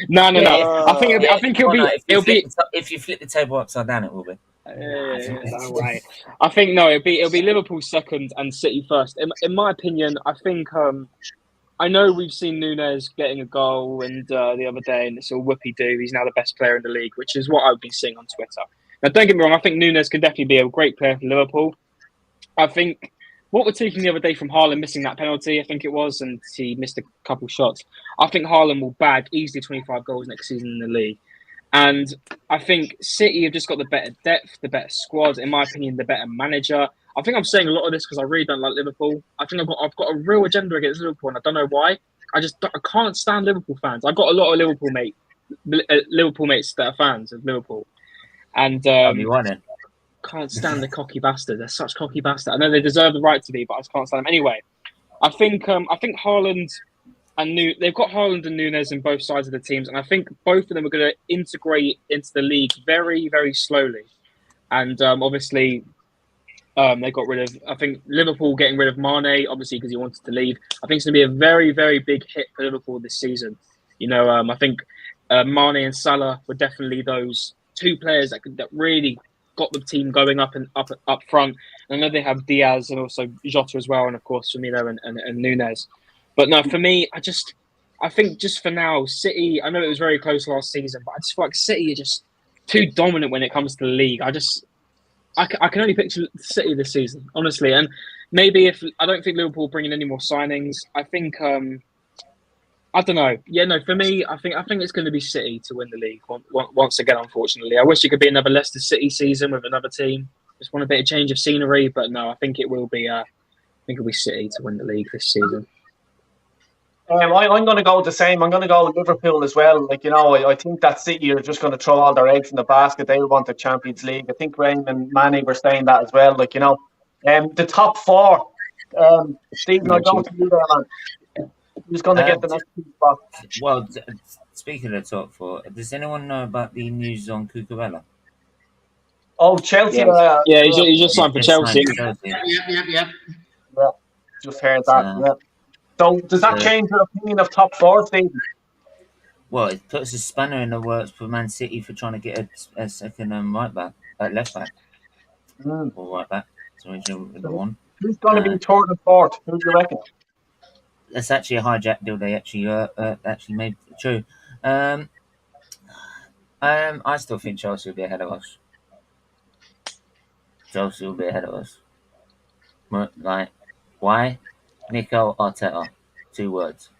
No. I think it'll be. If you flip the table upside down, it will be. No way. I think it'll be Liverpool second and City first. In my opinion, I think I know we've seen Nunes getting a goal and the other day, and it's all whoopee-doo. He's now the best player in the league, which is what I've been seeing on Twitter. Now, don't get me wrong. I think Nunes can definitely be a great player for Liverpool. I think what we're taking the other day from Haaland missing that penalty, I think it was, and he missed a couple shots. I think Haaland will bag easily 25 goals next season in the league. And I think City have just got the better depth, the better squad, in my opinion, the better manager. I think I'm saying a lot of this because I really don't like Liverpool. I think I've got a real agenda against Liverpool, and I don't know why. I can't stand Liverpool fans. I've got a lot of Liverpool mates that are fans of Liverpool, and can't stand the cocky bastard. They're such cocky bastard. I know they deserve the right to be, but I just can't stand them. Anyway, I think Haaland and they've got Haaland and Nunes in both sides of the teams, and I think both of them are going to integrate into the league very, very slowly. And obviously, they got rid of. I think Liverpool getting rid of Mane, obviously because he wanted to leave. I think it's going to be a very, very big hit for Liverpool this season. I think Mane and Salah were definitely those two players that really got the team going up front. And I know they have Diaz and also Jota as well, and of course Firmino and Nunes. But no, for me, I think just for now, City. I know it was very close last season, but I just feel like City are just too dominant when it comes to the league. I can only picture City this season, honestly. And maybe I don't think Liverpool bring in any more signings. I think I don't know. Yeah, no. For me, I think it's going to be City to win the league once again. Unfortunately, I wish it could be another Leicester City season with another team. Just want a bit of change of scenery, but no, I think it will be. I think it'll be City to win the league this season. I'm going to go the same. I'm going to go with Liverpool as well. I think that City are just going to throw all their eggs in the basket. They want the Champions League. I think Rain and Manny were saying that as well. The top four. Stephen, I'll go to you there, man. Who's going to get the next two spots? Well, speaking of the top four, does anyone know about the news on Cucurella? Oh, Chelsea. Yeah, he just signed for Chelsea. Yep. Yeah, just heard that. So does that change your opinion of top four, Steve? Well, it puts a spanner in the works for Man City for trying to get a second right back, left back, or right back. So whichever one. Who's going to be third and fourth? Who do you reckon? That's actually a hijack deal they actually made true. I still think Chelsea will be ahead of us. Chelsea will be ahead of us. Like, why? Mikel Arteta. 2 words.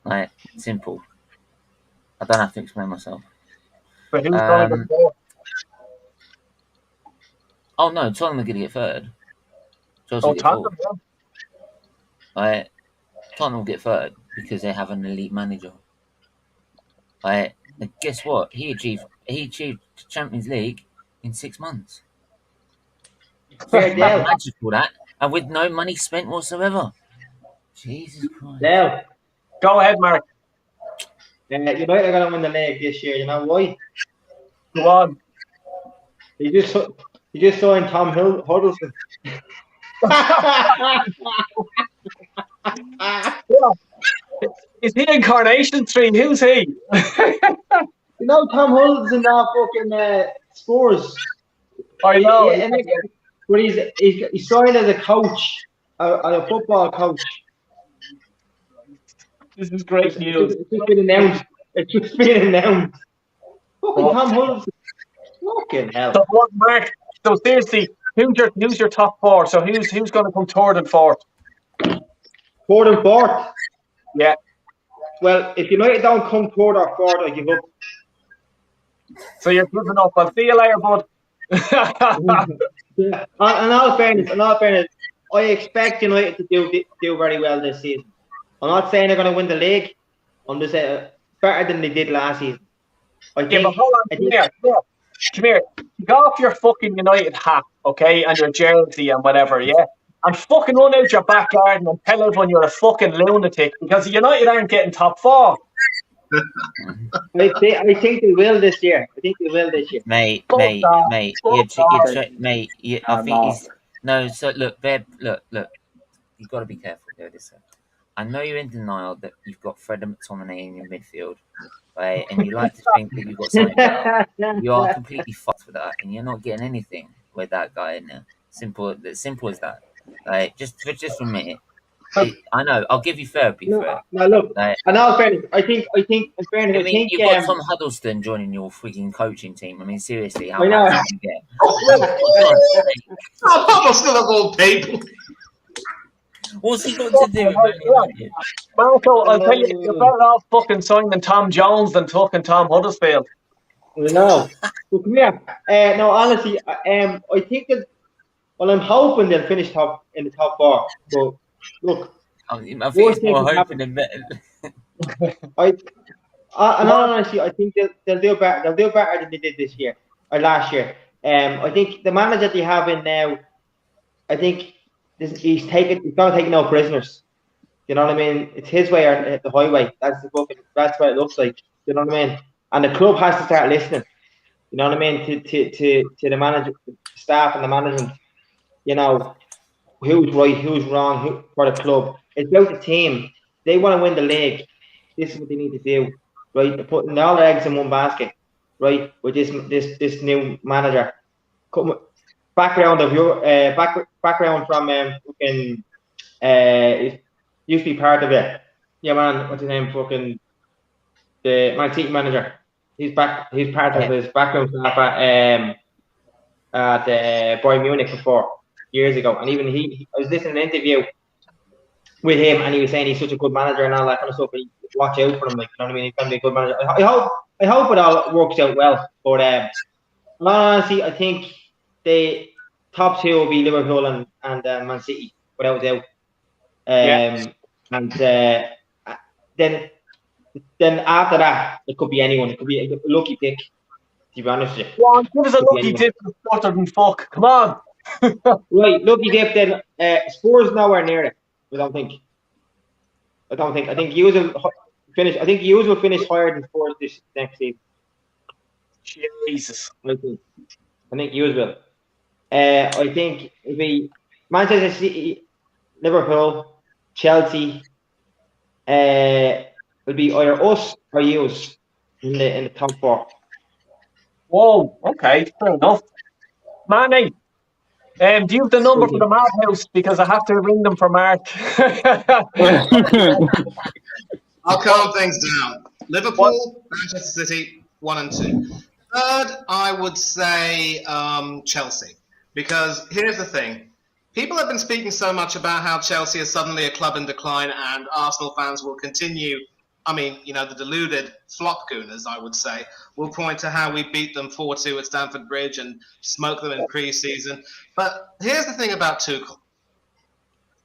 Like, simple. I don't have to explain myself. But who's going to be fourth? Oh no, Tottenham are going to get third. Chelsea Oh, get Tottenham, fourth. Like, Tottenham will get third because they have an elite manager. Like, guess what? He achieved Champions League in 6 months. Fair deal. Magical that, and with no money spent whatsoever. Jesus Christ. Now, Go ahead, Mark. United are going to win the league this year. You know why? Go on. He just signed Tom Huddleston. Is he Incarnation 3? Who's he? You know Tom Huddleston now fucking Spurs. I know. But he's signed as a coach, a football coach. This is great news. It's just been announced. It's just been announced. Fucking Tom Huddleston. Fucking hell. So what, Mark? So seriously, who's your top four? So who's going to come third and fourth? Third and fourth. Yeah. Well, if United don't come third or fourth, I give up. So you're giving up. I'll see you later, bud. In all fairness, I expect United to do very well this season. I'm not saying they're going to win the league. I'm just saying better than they did last season. But hold on. Come here. Take off your fucking United hat, okay, and your jersey and whatever, yeah? And fucking run out your back garden and tell everyone you're a fucking lunatic because United aren't getting top four. I think they will this year. Mate. I think he's no. So look, Beb, look. You've got to be careful here. I know you're in denial that you've got Fred McTominay in your midfield, right? And you like to think that you've got something better. You are completely fucked with that, and you're not getting anything with that guy in there. Simple as that. Like just for a minute. I know. I'll give you therapy for it. No, look. Like, in all fairness, I think. You've got Tom Huddleston joining your freaking coaching team. I mean, seriously, how I know. much did you get? Huddleston of all people. What's he got to do with Man United? Marco, I'll tell you, you're better off fucking signing Tom Jones than talking Tom Huddersfield. No. But come here. No, honestly, I think that. Well, I'm hoping they'll finish in the top four. But look, I think it's more hoping than betting. Honestly, I think they'll do better. They'll do better than they did this year or last year. I think the manager they have in now, I think he's going to take no prisoners. You know what I mean? It's his way or the highway. That's what it looks like. You know what I mean? And the club has to start listening. You know what I mean? To the manager, the staff, and the management. You know, who's right, who's wrong, for the club. It's about the team. They want to win the league. This is what they need to do, right? They're putting all their eggs in one basket, right? With this new manager. Background from fucking used to be part of it. Yeah, man. What's his name? Fucking the Man City manager. He's part of his background staff at Bayern Munich before. Years ago, and even I was listening to an interview with him, and he was saying he's such a good manager and all that kind of stuff. But watch out for him, like, you know what I mean? He's gonna be a good manager. I hope it all works out well. But honestly, I think the top two will be Liverpool and Man City without doubt. And then after that, it could be anyone. It could be a lucky pick. To be honest with you, Go on, give us a lucky tip better than fuck. Come on. Right, lucky dip then. Spurs nowhere near it. I don't think. I think Hughes will finish. I think Hughes will finish higher than Spurs this next season. Jesus. I think Hughes will. I think it'll be Manchester City, Liverpool, Chelsea will be either us or yous in the top four. Whoa, okay, fair enough. Manny, do you have the number for the Madhouse? Because I have to ring them for Mark. I'll calm things down. Liverpool, Manchester City, 1 and 2. Third, I would say Chelsea. Because here's the thing. People have been speaking so much about how Chelsea is suddenly a club in decline and Arsenal fans will continue. I mean, the deluded flop-gooners, I would say, will point to how we beat them 4-2 at Stamford Bridge and smoke them in pre-season. But here's the thing about Tuchel.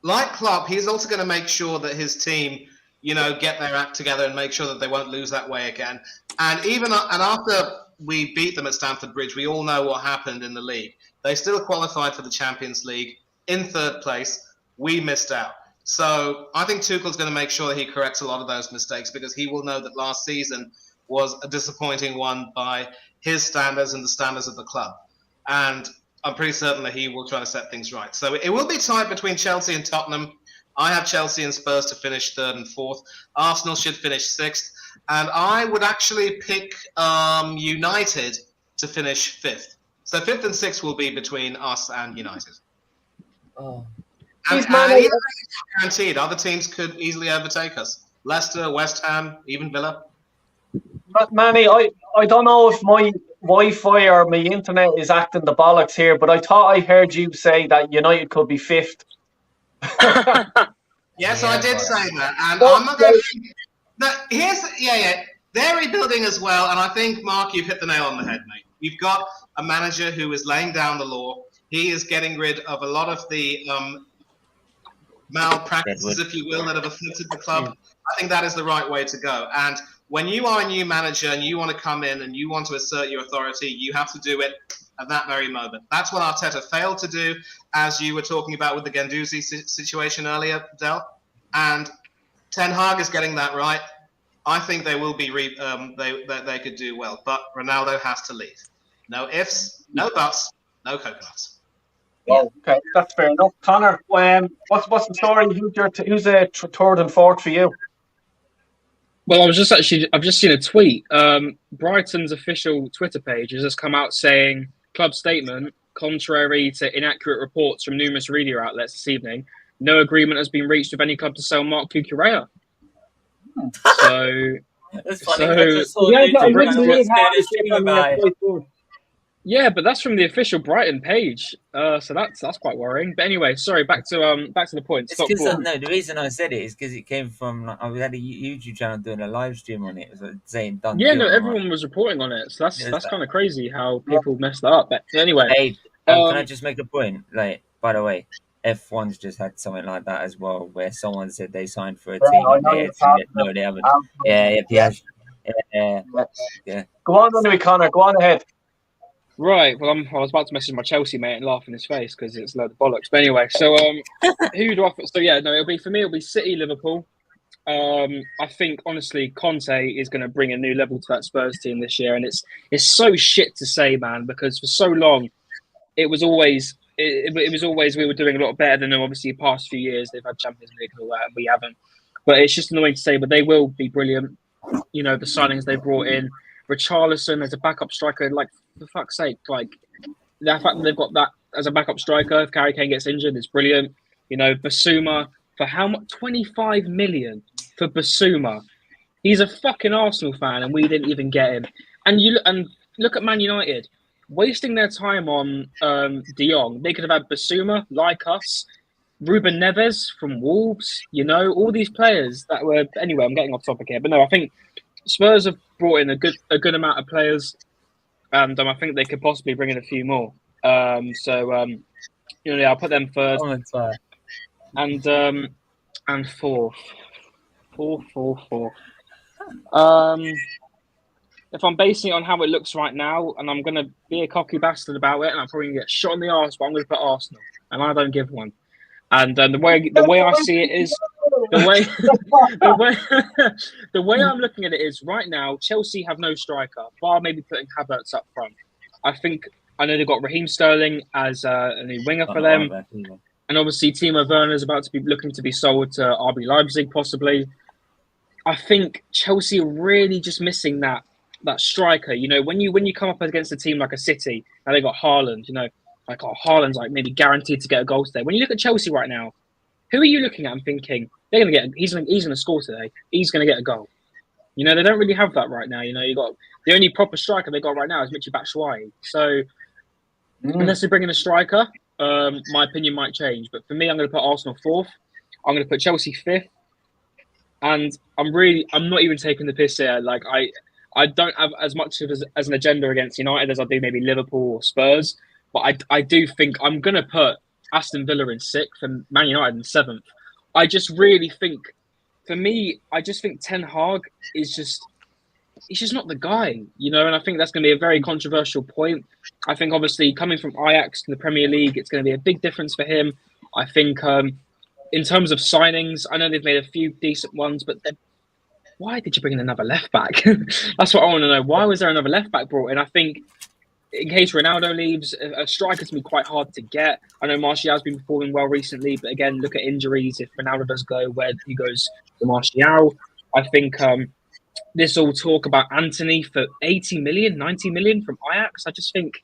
Like Klopp, he's also going to make sure that his team, get their act together and make sure that they won't lose that way again. And after we beat them at Stamford Bridge, we all know what happened in the league. They still qualified for the Champions League in third place. We missed out. So I think Tuchel's going to make sure that he corrects a lot of those mistakes because he will know that last season was a disappointing one by his standards and the standards of the club. And I'm pretty certain that he will try to set things right. So it will be tight between Chelsea and Tottenham. I have Chelsea and Spurs to finish third and fourth. Arsenal should finish sixth. And I would actually pick United to finish fifth. So fifth and sixth will be between us and United. Oh. And even guaranteed, other teams could easily overtake us. Leicester, West Ham, even Villa. Manny, I don't know if my Wi-Fi or my internet is acting the bollocks here, but I thought I heard you say that United could be fifth. Yes, I did say that. And I'm not going to... They're rebuilding as well, and I think, Mark, you've hit the nail on the head, mate. You've got a manager who is laying down the law. He is getting rid of a lot of the malpractices, if you will, that have afflicted the club. I think that is the right way to go. And when you are a new manager and you want to come in and you want to assert your authority, you have to do it at that very moment. That's what Arteta failed to do, as you were talking about with the Guendouzi situation earlier, Del. And Ten Hag is getting that right. I think they will be. They could do well, but Ronaldo has to leave. No ifs, no buts, no coconuts. Oh, okay, that's fair enough. Connor, what's the story? Who's third and fourth for you? Well, I've just seen a tweet. Brighton's official Twitter page has just come out saying, club statement, contrary to inaccurate reports from numerous media outlets this evening, no agreement has been reached with any club to sell Mark Cucurella. So, that's funny. Yeah, but that's from the official Brighton page, so that's quite worrying. But anyway, sorry. Back to the point. No, the reason I said it is because it came from. We had a YouTube channel doing a live stream on it. It was saying done. Yeah, no, everyone was reporting on it. So that's kind of crazy how people messed that up. But anyway, hey, can I just make a point? Like, by the way, F1's just had something like that as well, where someone said they signed for a team. No, they haven't. Yeah. Go on anyway, Connor. Go on ahead. Right. Well, I was about to message my Chelsea mate and laugh in his face because it's a load of bollocks. But anyway, so who do I? So yeah, no, it'll be City, Liverpool. I think honestly, Conte is going to bring a new level to that Spurs team this year, and it's so shit to say, man, because for so long it was always we were doing a lot better than them. Obviously, the past few years they've had Champions League and all that, and we haven't. But it's just annoying to say, but they will be brilliant. The signings they brought in, Richarlison as a backup striker, like, for fuck's sake, like, the fact that they've got that as a backup striker, if Harry Kane gets injured, is brilliant. Basuma, for how much? 25 million for Basuma. He's a fucking Arsenal fan, and we didn't even get him. And look at Man United, wasting their time on De Jong. They could have had Basuma, like us, Ruben Neves from Wolves, all these players that were... Anyway, I'm getting off topic here, but no, I think Spurs have brought in a good amount of players, and I think they could possibly bring in a few more. I'll put them third. And fourth. If I'm basing it on how it looks right now, and I'm going to be a cocky bastard about it, and I'm probably going to get shot in the arse, but I'm going to put Arsenal, and I don't give one. And the way I see it is, the way I'm looking at it is right now, Chelsea have no striker, bar maybe putting Havertz up front. I know they've got Raheem Sterling as a new winger for them, and and obviously Timo Werner is about to be looking to be sold to RB Leipzig possibly. I think Chelsea are really just missing that striker. You know, when you come up against a team like a City, and they got Haaland, you know, like Haaland's like maybe guaranteed to get a goal today. When you look at Chelsea right now, who are you looking at and thinking they're gonna get? He's gonna score today. He's gonna get a goal. You know, they don't really have that right now. You know, you got the only proper striker they got right now is Michy Batshuayi. So unless they bring in a striker, my opinion might change. But for me, I'm going to put Arsenal 4th. I'm going to put Chelsea 5th. And I'm not even taking the piss here. Like I don't have as much of as an agenda against United as I do maybe Liverpool or Spurs. But I do think I'm going to put Aston Villa in 6th and Man United in 7th. I just really think, for me, I just think Ten Hag is he's just not the guy, you know, and I think that's going to be a very controversial point. I think obviously coming from Ajax to the Premier League, it's going to be a big difference for him. I think in terms of signings, I know they've made a few decent ones, but why did you bring in another left back? That's what I want to know. Why was there another left back brought in? I think in case Ronaldo leaves, a striker's going to be quite hard to get. I know Martial's been performing well recently, but again, look at injuries. If Ronaldo does go, where he goes to Martial. I think this all talk about Anthony for 80 million, 90 million from Ajax. I just think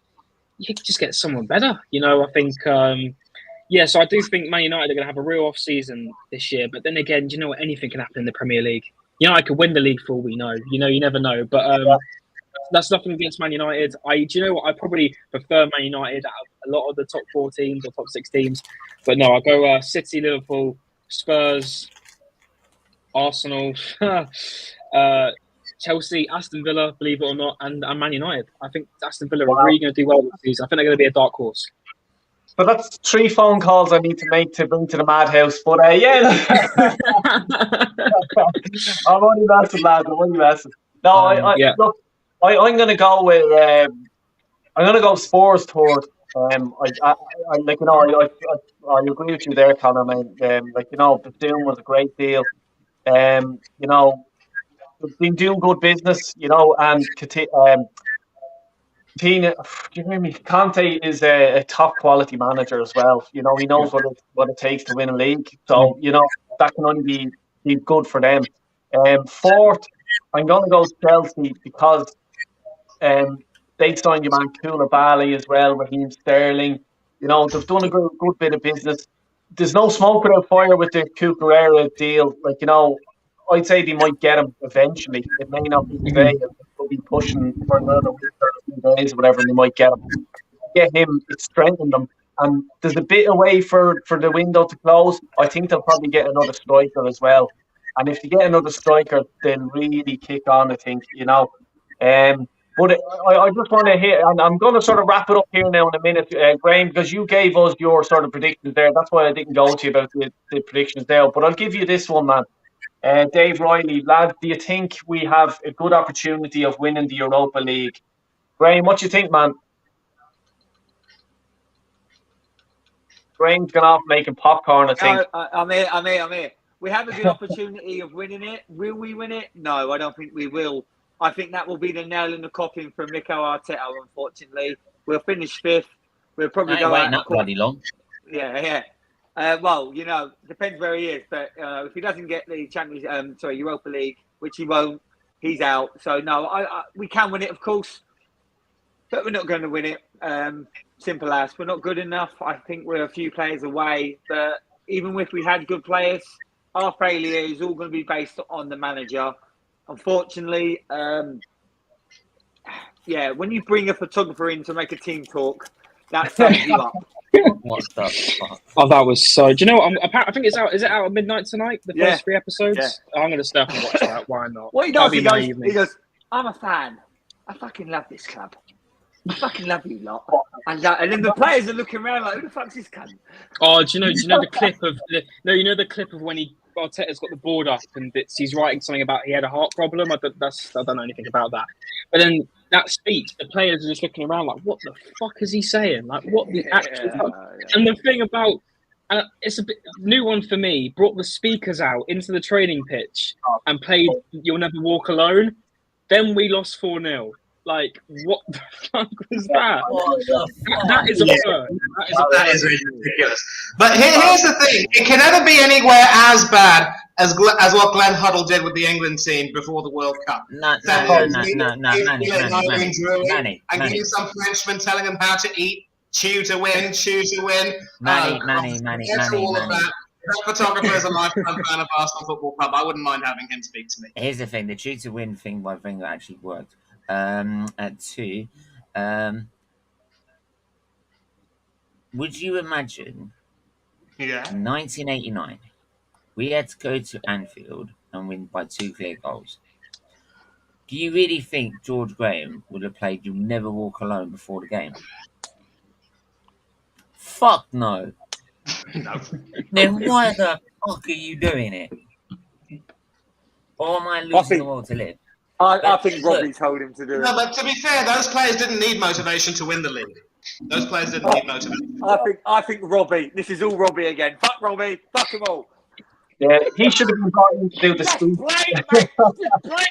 you could just get someone better. You know, I think, so I do think Man United are going to have a real off-season this year. But then again, do you know what? Anything can happen in the Premier League. United could win the league for all we know. You know, you never know. But that's nothing against Man United. Do you know what? I probably prefer Man United out of a lot of the top 4 teams or top 6 teams. But no, I'll go City, Liverpool, Spurs, Arsenal, Chelsea, Aston Villa, believe it or not, and Man United. I think Aston Villa are really going to do well this season. I think they're going to be a dark horse. But that's 3 phone calls I need to make to bring to the madhouse. But yeah, I'm only messing, lads. I'm only messing. No, look, I'm going to go with. I'm going to go Spurs third. I like, you know, I agree with you there, Conor. Like, you know, the deal was a great deal. You know, they've been doing good business. You know, and Tina, do you hear me? Conte is a top quality manager as well. You know, he knows what it takes to win a league. So, you know, that can only be good for them. 4th, I'm going to go Chelsea because they signed your man Koulibaly as well, Raheem Sterling. You know, they've done a good bit of business. There's no smoke without fire with the Cucurella deal. Like, you know, I'd say they might get him eventually. It may not be today. They'll be pushing for another week or a few days or whatever, and they might get him. Get him, it strengthened them. And there's a bit away for the window to close. I think they'll probably get another striker as well. And if they get another striker, they'll really kick on, I think, you know. But I just want to hear, and I'm going to sort of wrap it up here now in a minute, Graham, because you gave us your sort of predictions there. That's why I didn't go to you about the predictions there. But I'll give you this one, man. Dave Riley, lad, do you think we have a good opportunity of winning the Europa League? Graham, what do you think, man? Graham's gone off making popcorn, I think. I'm here. We have a good opportunity of winning it. Will we win it? No, I don't think we will. I think that will be the nail in the coffin for Mikel Arteta, unfortunately. We'll finish 5th. We'll probably go out. Not bloody long. Yeah. Well, you know, depends where he is. But if he doesn't get the Europa League, which he won't, he's out. So, no, we can win it, of course. But we're not going to win it. Simple as. We're not good enough. I think we're a few players away. But even if we had good players, our failure is all going to be based on the manager. Unfortunately, when you bring a photographer in to make a team talk, that sums you up. What the fuck? Oh, that was so. Do you know what? I think it's out. Is it out at midnight tonight? The first 3 episodes. Yeah. I'm going to stay up and watch that. Why not? What he does, he goes, I'm a fan. I fucking love this club. I fucking love you lot. And then the players are looking around like, who the fuck's this cunt? Oh, do you know the clip of the clip of when Arteta's got the board up and he's writing something about he had a heart problem. I don't know anything about that. But then that speech, the players are just looking around like, what the fuck is he saying? Like, what the actual fuck? And the thing about, it's a bit new one for me, brought the speakers out into the training pitch and played You'll Never Walk Alone. Then we lost 4-0. Like, what the fuck was that? What the That is Yeah. absurd. That is ridiculous. But here's the thing: it can never be anywhere as bad as what Glenn Huddle did with the England team before the World Cup. No, Manny. And getting some Frenchman telling them how to eat, chew to win, chew to win. Manny. All of that. If that photographer is a lifetime fan of Arsenal Football Club, I wouldn't mind having him speak to me. Here's the thing: the chew to win thing by Wenger actually worked. At 2, would you imagine? Yeah. In 1989, we had to go to Anfield and win by 2 clear goals. Do you really think George Graham would have played "You'll Never Walk Alone" before the game? Fuck no. No. Then why the fuck are you doing it? Or am I losing the will to live? I think Robbie told him to do it. No, but to be fair, those players didn't need motivation to win the league. Those players didn't need motivation. I think Robbie. This is all Robbie again. Fuck Robbie. Fuck them all. Yeah, he should have been brought in to do the Just speech. blame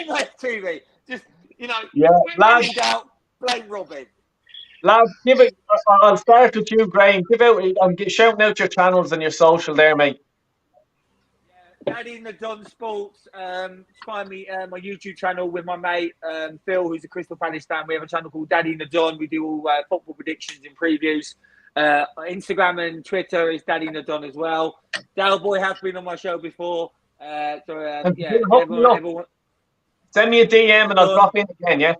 that TV. Just Yeah, lads. Blame Robbie. Lads, give it. I'll start with you, Graham. Give out. I'm shouting out your channels and your social there, mate. Daddy in the Don Sports. Find me my YouTube channel with my mate Phil, who's a Crystal Palace fan. We have a channel called Daddy in the Don. We do all football predictions and previews. Instagram and Twitter is Daddy in the Don as well. Dale Boy has been on my show before. Everyone, send me a DM and I'll drop in again. Yeah.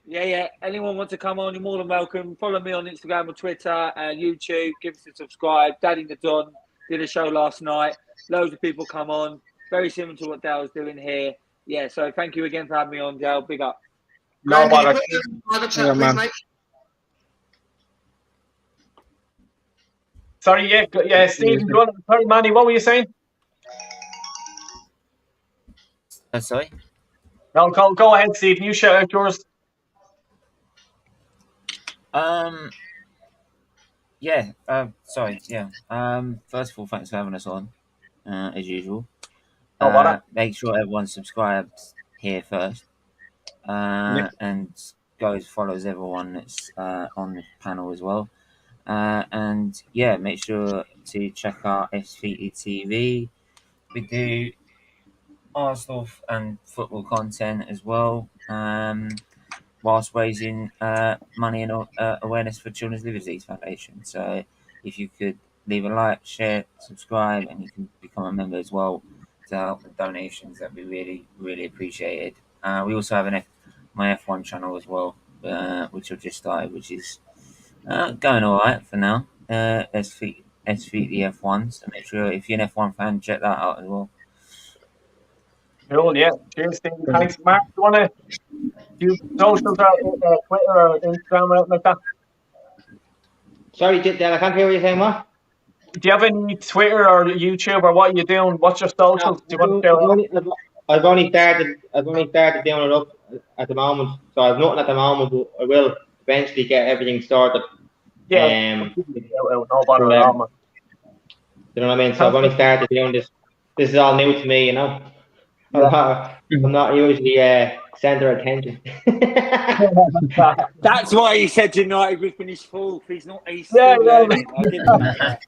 Yeah. Anyone want to come on, you're more than welcome. Follow me on Instagram or Twitter and YouTube. Give us a subscribe. Daddy in the Don did a show last night. Loads of people come on. Very similar to what Dale's doing here. Yeah, so thank you again for having me on, Dale. Big up. No bother. Sorry, yeah, Stephen. Sorry, Manny, what were you saying? Sorry? No, go ahead, Stephen. You shout out yours. First of all, thanks for having us on, as usual. No bother. Make sure everyone subscribes here first. And goes follows everyone that's on the panel as well. Make sure to check out SVT TV. We do Arsenal and football content as well, whilst raising money and awareness for Children's Liver Disease Foundation. So if you could leave a like, share, subscribe, and you can become a member as well to help with donations, that'd be really, really appreciated. We also have my F1 channel as well, which I've just started, which is going all right for now. SVT F1, so make sure if you're an F1 fan, check that out as well. Cool, yeah. Cheers, Steve. Thanks, Mark. Do you want to do socials or Twitter or Instagram or anything like that? Sorry, Dale, I can't hear what you're saying, what? Do you have any Twitter or YouTube or what are you doing? What's your socials? Do you want to I've only started doing it up at the moment, so I've nothing at the moment, but I will eventually get everything started. Yeah. No bother at all, man. You know what I mean? So I've only started doing this. This is all new to me, you know. I'm not usually centre of attention. That's why he said United would finish fourth. He's not. He's Yeah, still learning. I didn't know that.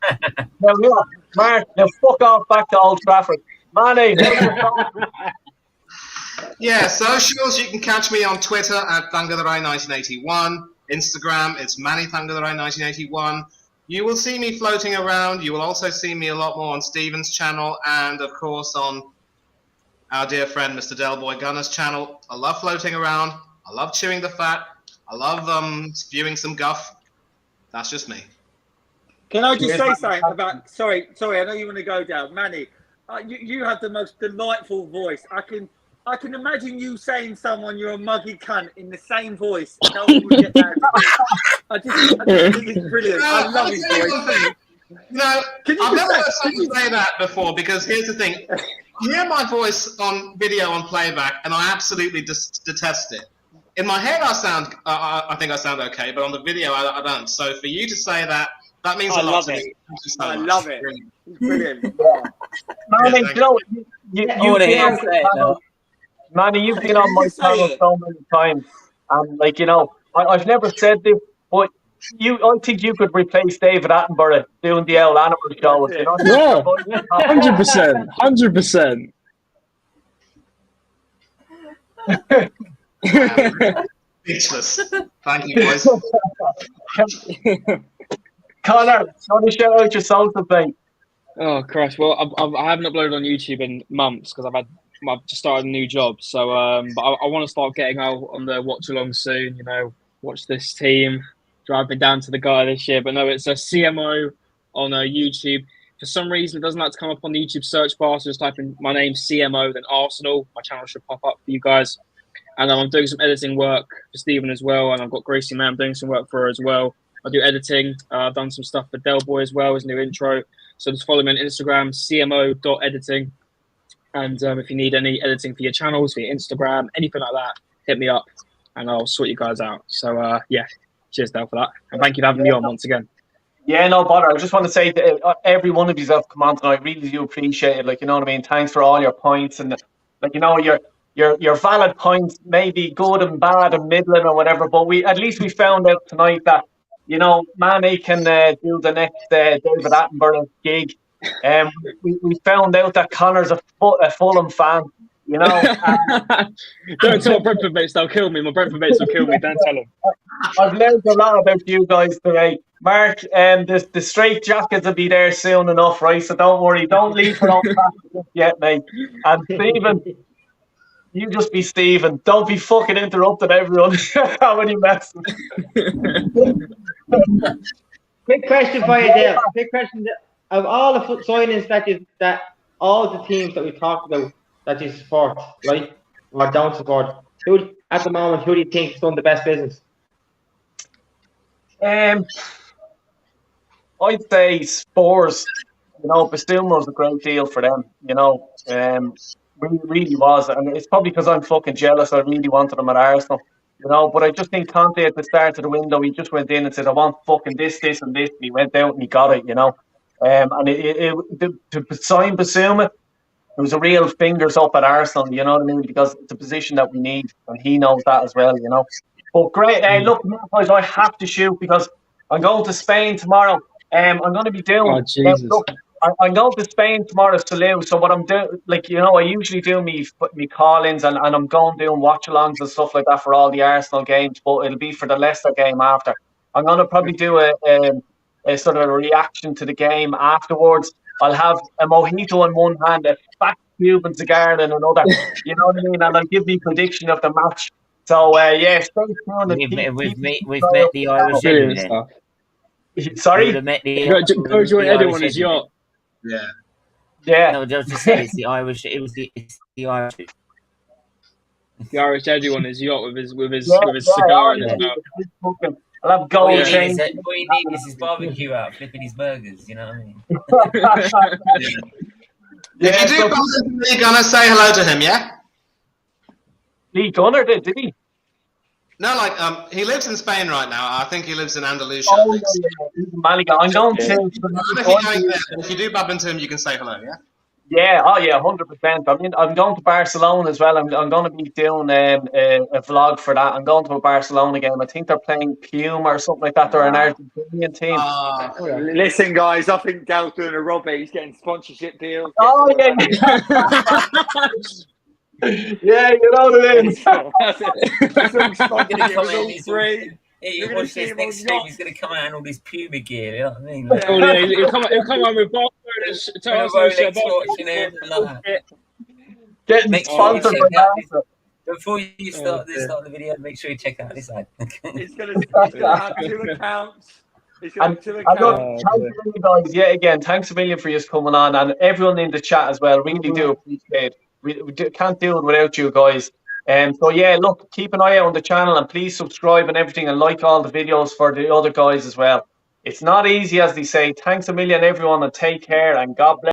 Mark, now fuck off back to Old Trafford. Manny. Yeah, socials, you can catch me on Twitter at Thangadarai1981. Instagram, it's MannyThangadarai1981. You will see me floating around. You will also see me a lot more on Stephen's channel and, of course, on our dear friend Mr. Delboy Gunner's channel. I love floating around. I love chewing the fat. I love spewing some guff. That's just me. Can I just say something about? Sorry. I know you want to go down, Manny. You have the most delightful voice. I can imagine you saying someone you're a muggy cunt in the same voice. No one would get that. I just think it's brilliant. I love his voice. No, I've never heard someone say that before, because here's the thing. You hear my voice on video on playback, and I absolutely detest it. In my head, I think I sound okay, but on the video, I don't. So for you to say that means a lot to me. I love it. Brilliant. Manny, Manny, you've been on my channel so many times. And like, I've never said this, but I think you could replace David Attenborough doing the old animal shows. it. You know? Yeah, 100%, 100%. Speechless. Thank you, boys. Connor, want to shout out your social page? Oh Christ! Well, I haven't uploaded on YouTube in months because I've just started a new job. So, but I want to start getting out on the watch along soon. You know, watch this team driving down to the guy this year. But no, it's a CMO on YouTube. For some reason, it doesn't like to come up on the YouTube search bar. So just type in my name, CMO, then Arsenal. My channel should pop up for you guys. And I'm doing some editing work for Stephen as well. And I've got Gracie Mann doing some work for her as well. I do editing. I've done some stuff for Del Boy as well, his new intro. So just follow me on Instagram, cmo.editing. And if you need any editing for your channels, for your Instagram, anything like that, hit me up and I'll sort you guys out. So, yeah, cheers, Del, for that. And thank you for having me on once again. Yeah, no bother. I just want to say to every one of you that have come on tonight, I really do appreciate it. Like, you know what I mean? Thanks for all your points. And, like, your valid points may be good and bad and middling or whatever, but at least we found out tonight that, Manny can do the next David Attenborough gig. We found out that Connor's a Fulham fan, Don't tell my Brentford mates, they'll kill me. My Brentford mates will kill me. Don't tell them. I've learned a lot about you guys today. Mark, the straight jackets will be there soon enough, right? So don't worry. Don't leave for Old Trafford yet, mate. And Stephen, you just be Stephen. Don't be fucking interrupting everyone. How many messes? Quick question for you, Dale. Quick question. Of all the signings that all the teams that we talked about that you support, right, or don't support, at the moment, who do you think has done the best business? I'd say Spurs. Basuma was a great deal for them. Really was, and it's probably because I'm fucking jealous. I really wanted them at Arsenal. But I just think Conte at the start of the window, he just went in and said, "I want fucking this, and this." And he went out and he got it. And to sign Basuma, it was a real fingers up at Arsenal. You know what I mean? Because it's a position that we need, and he knows that as well. But great. Look, guys, I have to shoot because I'm going to Spain tomorrow. I'm going to be doing. Oh, Jesus. Look, I'm going to Spain tomorrow to live. So what I'm doing, I usually do me call-ins and I'm going doing watch-alongs and stuff like that for all the Arsenal games. But it'll be for the Leicester game after. I'm going to probably do a sort of a reaction to the game afterwards. I'll have a mojito in one hand, a fat Cuban cigar in another. You know what I mean? And I'll give me prediction of the match. So yeah, stay tuned. We've met the Irish Eddie. Sorry? Go join Eddie on his yacht. Yeah. No, just to say it's the Irish. It's the Irish. The Irish Eddie on his yacht with his cigar in his mouth. I'll have gold chain. All you need is his barbecue out, flipping his burgers. You know what I mean? If you do bump into Lee Gunner, say hello to him, yeah? Lee Gunner did he? No, he lives in Spain right now. I think he lives in Andalusia. Oh, yeah. He's in Malaga. I'm going to. If you do bump into him, you can say hello, yeah? Yeah, 100%. I'm going to Barcelona as well. I'm going to be doing a vlog for that. I'm going to a Barcelona game. I think they're playing Puma or something like that. They're an Argentinian team. Listen, guys, I think Gal's doing a Robbie. He's getting sponsorship deals. Oh, yeah. Yeah, you know what it is. You watch this next stream, he's going to come out in all this Puma gear, you know what I mean? He'll come out with getting sponsored by that. Before you start the video, make sure you check out this ad. He's going to have 2 accounts. Thanks a million, guys. Yeah, again, thanks a million for you coming on, and everyone in the chat as well. Really do appreciate it. We can't do it without you guys. So yeah, look, keep an eye out on the channel and please subscribe and everything and like all the videos for the other guys as well. It's not easy, as they say. Thanks a million, everyone, and take care and God bless.